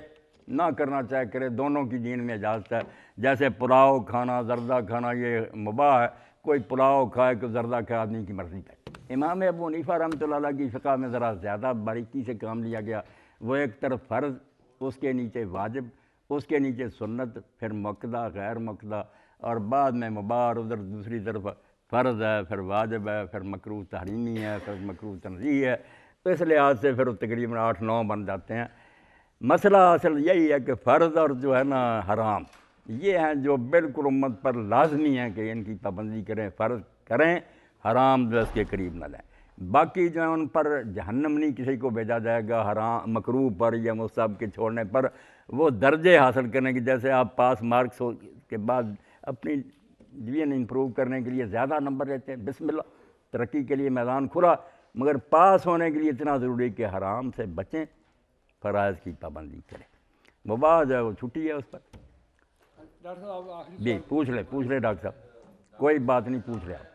نہ کرنا چاہے کرے, دونوں کی دین میں اجازت ہے. جیسے پلاؤ کھانا, زردہ کھانا یہ مباح ہے, کوئی پلاؤ کھائے کوئی زردہ کھائے, آدمی کی مرضی پہ. امام ابو حنیفہ رحمۃ اللہ علیہ کی فقہ میں ذرا زیادہ باریکی سے کام لیا گیا. وہ ایک طرف فرض, اس کے نیچے واجب, اس کے نیچے سنت, پھر مؤکدہ غیر مؤکدہ, اور بعد میں مباح. اور ادھر دوسری طرف فرض ہے, پھر واجب ہے, پھر مکروہ تحریمی ہے, پھر مکروہ تنزیہی ہے. تو اس لحاظ سے پھر تقریباً 8-9 بن جاتے ہیں. مسئلہ اصل یہی ہے کہ فرض اور جو ہے نا حرام یہ ہیں جو بالکل امت پر لازمی ہیں کہ ان کی پابندی کریں. فرض کریں, حرام جو اس کے قریب نہ لیں. باقی جو ہے ان پر جہنم نہیں کسی کو بھیجا جائے گا حرام مکروہ پر یا مستحب کے چھوڑنے پر. وہ درجے حاصل کرنے کی, جیسے آپ پاس مارکس کے بعد اپنی ڈویژن امپروو کرنے کے لیے زیادہ نمبر لیتے ہیں، بسم اللہ، ترقی کے لیے میدان کھلا، مگر پاس ہونے کے لیے اتنا ضروری کہ حرام سے بچیں، فرائض کی پابندی کریں۔ مباح جو ہے وہ چھٹی ہے اس پر۔ ڈاکٹر صاحب آخری جی پوچھ لیں ڈاکٹر صاحب، کوئی بات نہیں، پوچھ لیں آپ۔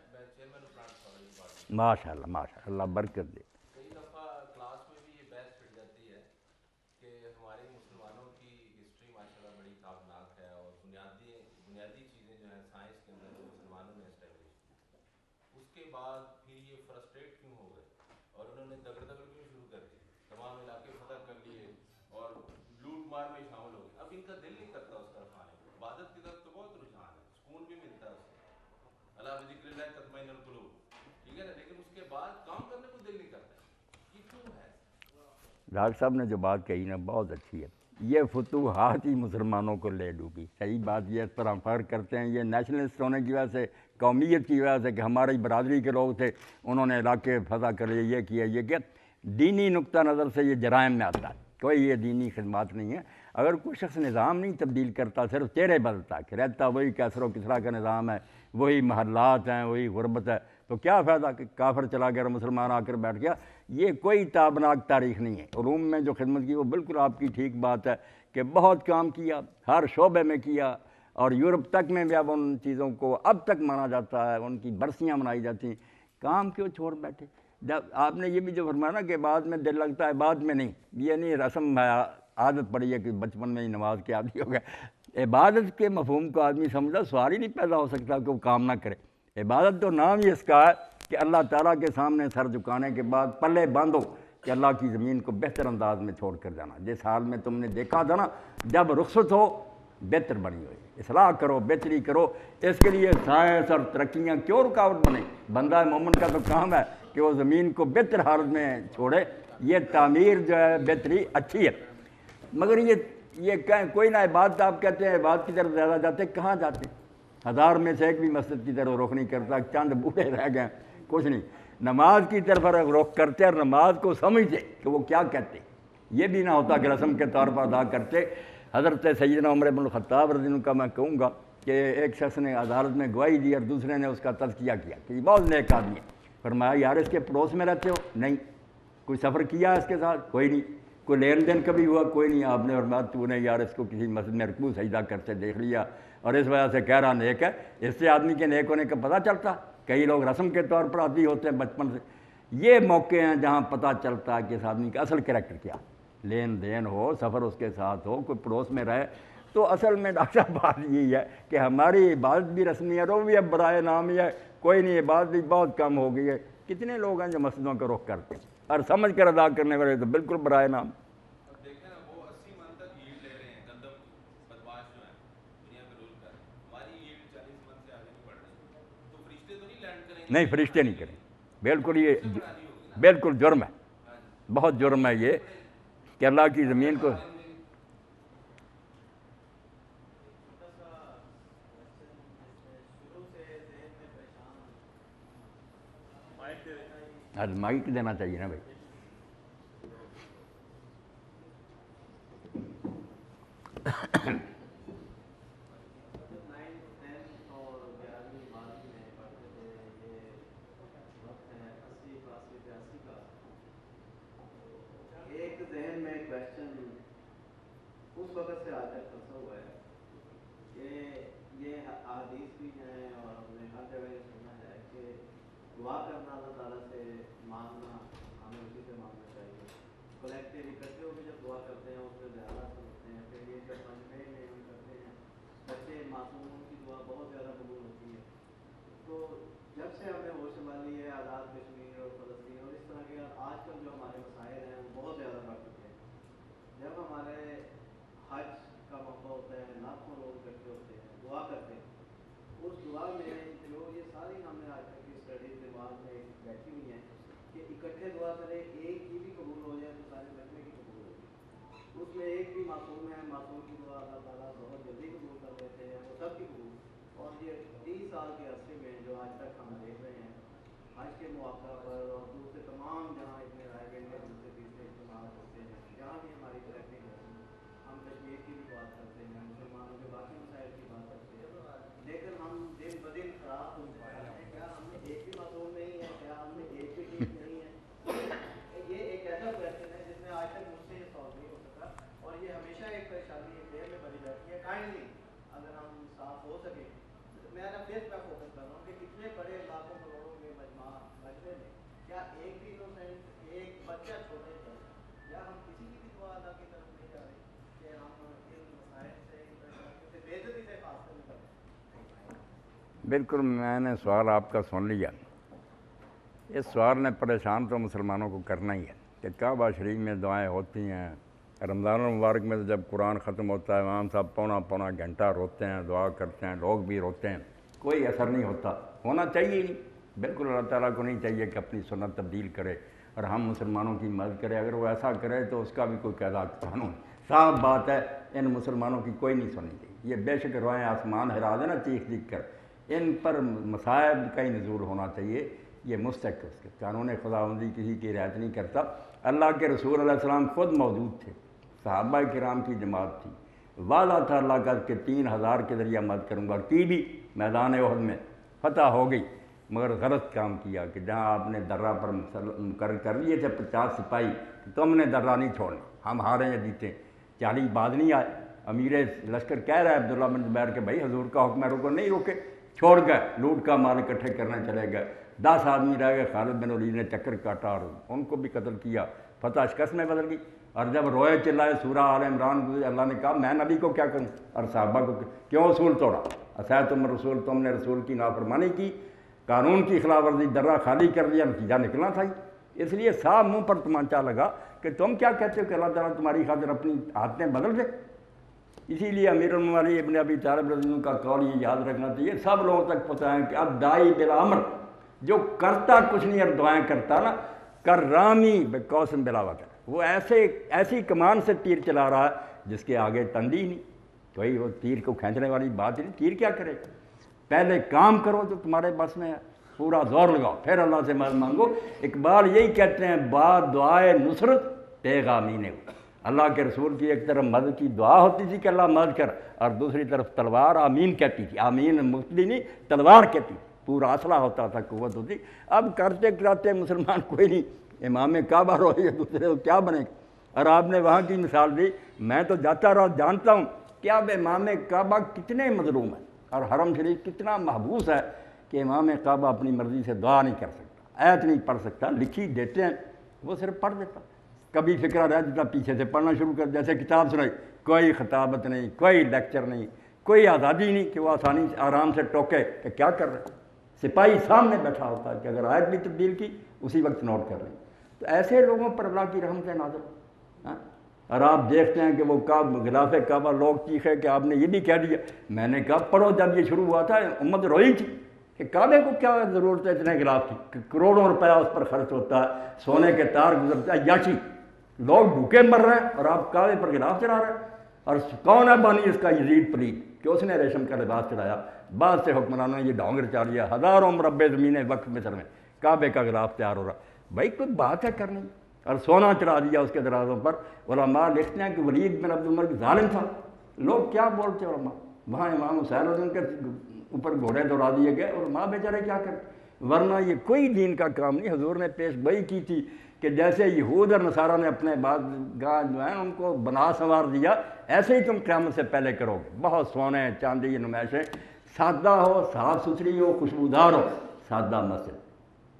ماشاء اللہ برکت دے۔ کئی دفعہ کلاس میں بھی یہ بحث چھڑ جاتی ہے کہ ہمارے مسلمانوں کی ہسٹری ماشاء اللہ بڑی تابناک ہے، اور بنیادی چیزیں جو ہیں سائنس کے اندر جو مسلمانوں نے اسٹیبلش کی، اس کے بعد پھر یہ فرسٹریٹ کیوں ہو گئے اور انہوں نے دگڑ کیوں شروع کر دی، تمام علاقے فتح کر لیے اور لوٹ مار میں شامل ہو گئے۔ اب ان کا دل نہیں کرتا اس طرف آنے کو، عبادت کی طرف تو بہت رجحان ہے، سکون بھی ملتا ہے اس سے، اللہ بذکر اللہ تطمئن القلوب، ٹھیک ہے نا، لیکن اس کے بعد کام کرنے کو دل نہیں کرتا، یہ کیوں ہے؟ ڈاکٹر صاحب نے جو بات کہی نا بہت اچھی ہے، یہ فتوحات ہی مسلمانوں کو لے ڈوبی۔ صحیح بات یہ اس پر ہم فرق کرتے ہیں، یہ نیشنلسٹ ہونے کی وجہ سے، قومیت کی وجہ سے کہ ہماری برادری کے لوگ تھے انہوں نے علاقے فتح کر لیے، یہ کیا یہ کیا، دینی نقطہ نظر سے یہ جرائم میں آتا ہے، کوئی یہ دینی خدمات نہیں ہے۔ اگر کوئی شخص نظام نہیں تبدیل کرتا، صرف چہرے بدلتا کہ رہتا وہی کیسر و کسرا کا نظام ہے، وہی محلات ہیں، وہی غربت ہے، تو کیا فائدہ کہ کافر چلا گیا اور مسلمان آ کر بیٹھ گیا؟ یہ کوئی تابناک تاریخ نہیں ہے۔ علوم میں جو خدمت کی وہ بالکل آپ کی ٹھیک بات ہے کہ بہت کام کیا، ہر شعبے میں کیا، اور یورپ تک میں بھی اب ان چیزوں کو اب تک مانا جاتا ہے، ان کی برسیاں منائی جاتی ہیں، کام کیوں چھوڑ بیٹھے؟ جب آپ نے یہ بھی جو فرمایا نا کہ بعد میں دل لگتا ہے بعد میں نہیں، یہ نہیں رسم ہے، عادت پڑی ہے کہ بچپن میں ہی نماز کے عادی ہو گئے۔ عبادت کے مفہوم کو آدمی سمجھا، سوال ہی نہیں پیدا ہو سکتا کہ وہ کام نہ کرے۔ عبادت تو نام ہی اس کا ہے کہ اللہ تعالیٰ کے سامنے سر جھکانے کے بعد پلے باندھو کہ اللہ کی زمین کو بہتر انداز میں چھوڑ کر جانا، جس حال میں تم نے دیکھا تھا نا، جب رخصت ہو بہتر بنی ہوئی، اصلاح کرو، بہتری کرو۔ اس کے لیے سائنس اور ترقیاں کیوں رکاوٹ بنے؟ بندہ مومن کا تو کام ہے کہ وہ زمین کو بہتر حالت میں چھوڑے، یہ تعمیر جو ہے بہتری اچھی ہے، مگر یہ کوئی نہ عبادت، آپ کہتے ہیں عبادت کی طرف زیادہ جاتے، کہاں جاتے؟ 1000 میں سے ایک بھی مسجد کی طرف رخ نہیں کرتا، چند بوڑھے رہ گئے، کچھ نہیں۔ نماز کی طرف رخ کرتے اور نماز کو سمجھتے کہ وہ کیا کہتے، یہ بھی نہ ہوتا کہ رسم کے طور پر ادا کرتے۔ حضرت سیدنا عمر بن الخطاب رضی اللہ عنہ کا میں کہوں گا کہ ایک شخص نے عدالت میں گواہی دی اور دوسرے نے اس کا تزکیہ کیا کہ یہ بہت نیک آدمی ہے، فرمایا یار اس کے پڑوس میں رہتے ہو؟ نہیں۔ کوئی سفر کیا اس کے ساتھ؟ کوئی نہیں۔ کوئی لین دین کبھی ہوا؟ کوئی نہیں۔ آپ نے فرمایا تو نے یار اس کو کسی مسجد میں رکوع سجدہ کرتے دیکھ لیا اور اس وجہ سے کہہ رہا نیک ہے، اس سے آدمی کے نیک ہونے کا پتہ چلتا۔ کئی لوگ رسم کے طور پر عادی ہوتے ہیں بچپن سے، یہ موقع ہیں جہاں پتہ چلتا ہے کہ اس آدمی کا اصل کریکٹر کیا، لین دین ہو، سفر اس کے ساتھ ہو، کوئی پڑوس میں رہے۔ تو اصل میں ڈاکٹر صاحب بات یہی ہے کہ ہماری عبادت بھی رسمی ہے، وہ بھی اب برائے نام ہی ہے، کوئی نہیں، عبادت بھی بہت کم ہو گئی ہے۔ کتنے لوگ ہیں جو مسجدوں کا رخ کرتے ہیں اور سمجھ کر ادا کرنے والے تو بالکل برائے نام۔ اب دیکھیں نا، وہ 80 من تک ییلڈ لے رہے ہیں، گندم بدماش جو ہیں دنیا میں رول کر، ہماری ییلڈ 40 من سے آگے نہیں بڑھ رہی، تو فرشتے تو نہیں لینڈ کریں گے؟ نہیں، فرشتے نہیں کریں، بالکل، یہ بالکل جرم ہے، بہت جرم ہے یہ کہ اللہ کی زمین کو۔ مائک دینا چاہیے نا بھائی۔ ایک ذہن میں کویسچن اس وقت سے آج تک پھنسا ہوا ہے کہ یہ احادیث بھی ہیں اور ہم نے ہر جگہ یہ سنا ہے کہ دعا کرنا اللہ تعالیٰ سے مانگنا، ہمیں اسی سے مانگنا چاہیے۔ کلیکٹیو اکٹھے ہو کے جب دعا کرتے ہیں اس سے زیادہ سمجھتے ہیں، پھر یہ جب مجمع میں ہم کرتے ہیں بچے معصوموں کی دعا بہت زیادہ قبول ہوتی ہے۔ تو جب سے ہم نے ہوش سنبھالی ہے، آزاد کشمیر اور فلسطین اور اس طرح کے آج کل جو ہمارے مسائل ہیں وہ بہت زیادہ بڑھ چکے ہیں۔ جب ہمارے حج کا موقع ہوتا ہے، لاکھوں لوگ اکٹھے ہوتے ہیں، دعا کرتے ہیں، اس دعا میں جو یہ ساری ہم نے آج تک کی اسٹڈیز دماغ میں بیٹھی ہوئی ہیں کہ اکٹھے دعا کرے، ایک کی بھی قبول ہو جائے تو سارے مجمع کی قبول ہوگی۔ اس میں ایک بھی معصوم ہے، معصوم کی دعا اللہ تعالیٰ بہت جلدی قبول کر دیتے ہیں، وہ سب کی قبول۔ اور یہ 30 سال کے عرصے میں جو آج تک ہم دیکھ رہے ہیں حج کے مواقع پر اور دوسرے تمام جہاں اتنے رائے گئے ہیں، دوسرے تیسرے اجتماع ہوتے ہیں، جہاں بھی ہماری ترقی ہوتی ہے، ہم کشمیر کی بھی بات کرتے ہیں، مسلمانوں کے باقی مسائل کی بات کرتے ہیں، لیکن ہم دن بالکل میں نے سوال آپ کا سن لیا. اس سوال نے پریشان تو مسلمانوں کو کرنا ہی ہے کہ کعبہ شریف میں دعائیں ہوتی ہیں. رمضان المبارک میں تو جب قرآن ختم ہوتا ہے امام صاحب پونا گھنٹہ روتے ہیں, دعا کرتے ہیں, لوگ بھی روتے ہیں, کوئی اثر نہیں ہوتا. ہونا چاہیے نہیں, بالکل اللہ تعالیٰ کو نہیں چاہیے کہ اپنی سنت تبدیل کرے اور ہم مسلمانوں کی مدد کرے. اگر وہ ایسا کرے تو اس کا بھی کوئی قاعدہ قانون. صاف بات ہے ان مسلمانوں کی کوئی نہیں سننی چاہیے. یہ بے شک روئیں آسمان ہرا دے نا چیخ چیخ کر, ان پر مصائب کا ہی نزول ہونا چاہیے. یہ مستحق اس کے قانون خداوندی کسی کی رعایت نہیں کرتا. اللہ کے رسول علیہ السلام خود موجود تھے, صحابہ کرام کی جماعت تھی, وعدہ تھا اللہ کا کہ 3000 کے ذریعہ مدد کروں گا. کی بھی میدان احد میں فتح ہو گئی, مگر غلط کام کیا کہ جہاں آپ نے درہ پر مقرر کر لیے تھے 50 سپاہی کہ تم نے درہ نہیں چھوڑنا, ہم ہارے ہیں جیتے, 40 بعد نہیں آئے. امیر لشکر کہہ رہا ہے عبداللہ بن زبیر کہ بھائی حضور کا حکم ہے رکو, نہیں روکے, چھوڑ گئے, لوٹ کا مال اکٹھے کرنے چلے گئے. 10 آدمی رہ گئے, خالد بن ولید نے چکر کاٹا اور ان کو بھی قتل کیا. فتح شکست میں بدل گئی. اور جب روئے چلائے سورہ آل عمران, اللہ نے کہا میں نبی کو کیا کروں, اور صحابہ کو کیوں اصول توڑا, عصیتم الرسول, تم نے رسول کی نافرمانی کی, قانون کی خلاف ورزی, درہ خالی کر دیا, نتیجہ نکلنا تھا. اس لیے صاحب منہ پر تمانچہ لگا کہ تم کیا کہتے ہو کہ اللہ تعالیٰ تمہاری خاطر اپنی عادتیں بدل دے. اسی لیے امیر المومنین ابن ابی طالب رضی اللہ عنہ کا قول یہ یاد رکھنا چاہیے, سب لوگوں تک پتہ ہے کہ اب دائی بلا امر, جو کرتا کچھ نہیں اور دعائیں کرتا نا, کر رامی بقوس بلا وطن, وہ ایسی کمان سے تیر چلا رہا ہے جس کے آگے تندی نہیں. کوئی وہ تیر کو کھینچنے والی بات نہیں. تیر کیا کرے, پہلے کام کرو جو تمہارے بس میں ہے, پورا زور لگاؤ, پھر اللہ سے مدد مانگو. اقبال یہی کہتے ہیں, بعد دعائے نصرت پیغامین. اللہ کے رسول کی ایک طرف مدد کی دعا ہوتی تھی کہ اللہ مدد کر, اور دوسری طرف تلوار آمین کہتی تھی. آمین مفتی نہیں, تلوار کہتی, پورا اسلحہ ہوتا تھا, قوت ہوتی. اب کرتے کراتے مسلمان کوئی نہیں, امام کعبہ روئے دوسرے کو کیا بنے گا. اور آپ نے وہاں کی مثال دی, میں تو جاتا رہا جانتا ہوں کہ اب امام کعبہ کتنے مظلوم ہیں اور حرم شریف کتنا محبوس ہے کہ امام کعبہ اپنی مرضی سے دعا نہیں کر سکتا, آیت نہیں پڑھ سکتا. لکھی دیتے ہیں وہ صرف پڑھ دیتا, کبھی فکرہ رہ جاتا, پیچھے سے پڑھنا شروع کر, جیسے کتاب سنائی, کوئی خطابت نہیں, کوئی لیکچر نہیں, کوئی آزادی نہیں کہ وہ آسانی سے آرام سے ٹوکے کہ کیا کر رہے. سپاہی سامنے بیٹھا ہوتا ہے کہ اگر آیت بھی تبدیل کی اسی وقت نوٹ کر لیں. تو ایسے لوگوں پر اللہ کی رحمت نازل. اور آپ دیکھتے ہیں کہ وہ غلاف کعبہ لوگ چیخے کہ آپ نے یہ بھی کہہ دیا. میں نے کہا پڑھو, جب یہ شروع ہوا تھا امت روئی تھی کہ کعبے کو کیا ضرورت ہے اتنے غلاف کی, کہ کروڑوں روپیہ اس پر خرچ ہوتا ہے, سونے کے تار گزرتا ہے, یاشی لوگ بھوکے مر رہے ہیں اور آپ کعبے پر غلاف چلا رہے ہیں. اور کون ہے بانی اس کا یزید پلید کہ اس نے ریشم کا لباس چڑھایا. بعد سے حکمرانوں نے یہ ڈھونگ رچا لیا, ہزاروں مربع زمینیں وقف مصر میں کعبے کا غلاف تیار ہو رہا. بھائی کوئی بات ہے کرنے, اور سونا چڑھا دیا اس کے درازوں پر. علماء لکھتے ہیں کہ ولید بن عبد الملک ظالم تھا. لوگ کیا بولتے علماء, وہاں امام حسین علیہ کے اوپر گھوڑے دوڑا دیے گئے, اور ماں بیچارے کیا کرتے. ورنہ یہ کوئی دین کا کام نہیں. حضور نے پیش گوئی کی تھی کہ جیسے یہود اور نصارہ نے اپنے بعد گاہ جو ہیں ان کو بنا سنوار دیا, ایسے ہی تم قیامت سے پہلے کرو گے. بہت سونے چاندی نمائشیں, سادہ ہو, صاف ستھری ہو, خوشبودار ہو, سادہ مسجد,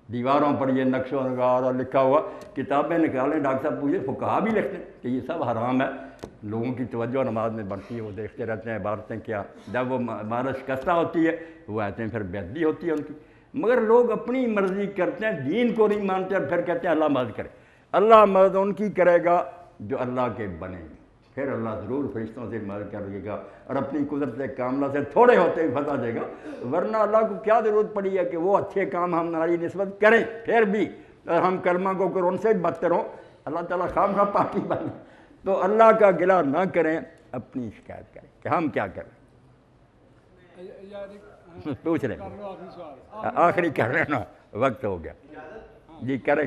دیواروں پر یہ نقش و نگار اور لکھا ہوا. کتابیں نکالیں, ڈاکٹر صاحب پوچھے, فقہا بھی لکھتے ہیں کہ یہ سب حرام ہے. لوگوں کی توجہ نماز میں بڑھتی ہے, وہ دیکھتے رہتے ہیں عبارتیں کیا. جب وہ عبارت شکستہ ہوتی ہے وہ آتے ہیں, پھر بے ادبی ہوتی ہے ان کی. مگر لوگ اپنی مرضی کرتے ہیں, دین کو نہیں مانتے, اور پھر کہتے ہیں اللہ مدد کرے. اللہ مدد ان کی کرے گا جو اللہ کے بنے گے, پھر اللہ ضرور فرشتوں سے مدد کرے گا, اور اپنی قدرت کاملہ سے تھوڑے ہوتے ہی فتح دے گا. ورنہ اللہ کو کیا ضرورت پڑی ہے کہ وہ اچھے کام ہم ہماری نسبت کریں, پھر بھی اور ہم کلمہ کو کرو ان سے بدتر ہوں. اللہ تعالیٰ خام خواہ پارٹی بنے. تو اللہ کا گلہ نہ کریں, اپنی شکایت کریں کہ ہم کیا کریں. پوچھ رہے ہیں, آخری کر رہے ہیں نا, وقت ہو گیا. جی کریں.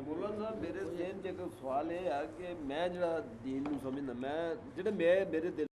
ਮੌਲਾਨਾ ਸਾਹਿਬ ਮੇਰੇ ਜ਼ਹਿਨ 'ਚ ਇੱਕ ਸਵਾਲ ਇਹ ਆ ਕਿ ਮੈਂ ਜਿਹੜਾ ਦੀਨ ਨੂੰ ਸਮਝਦਾ, ਮੈਂ ਜਿਹੜੇ ਮੇਰੇ ਦਿਲ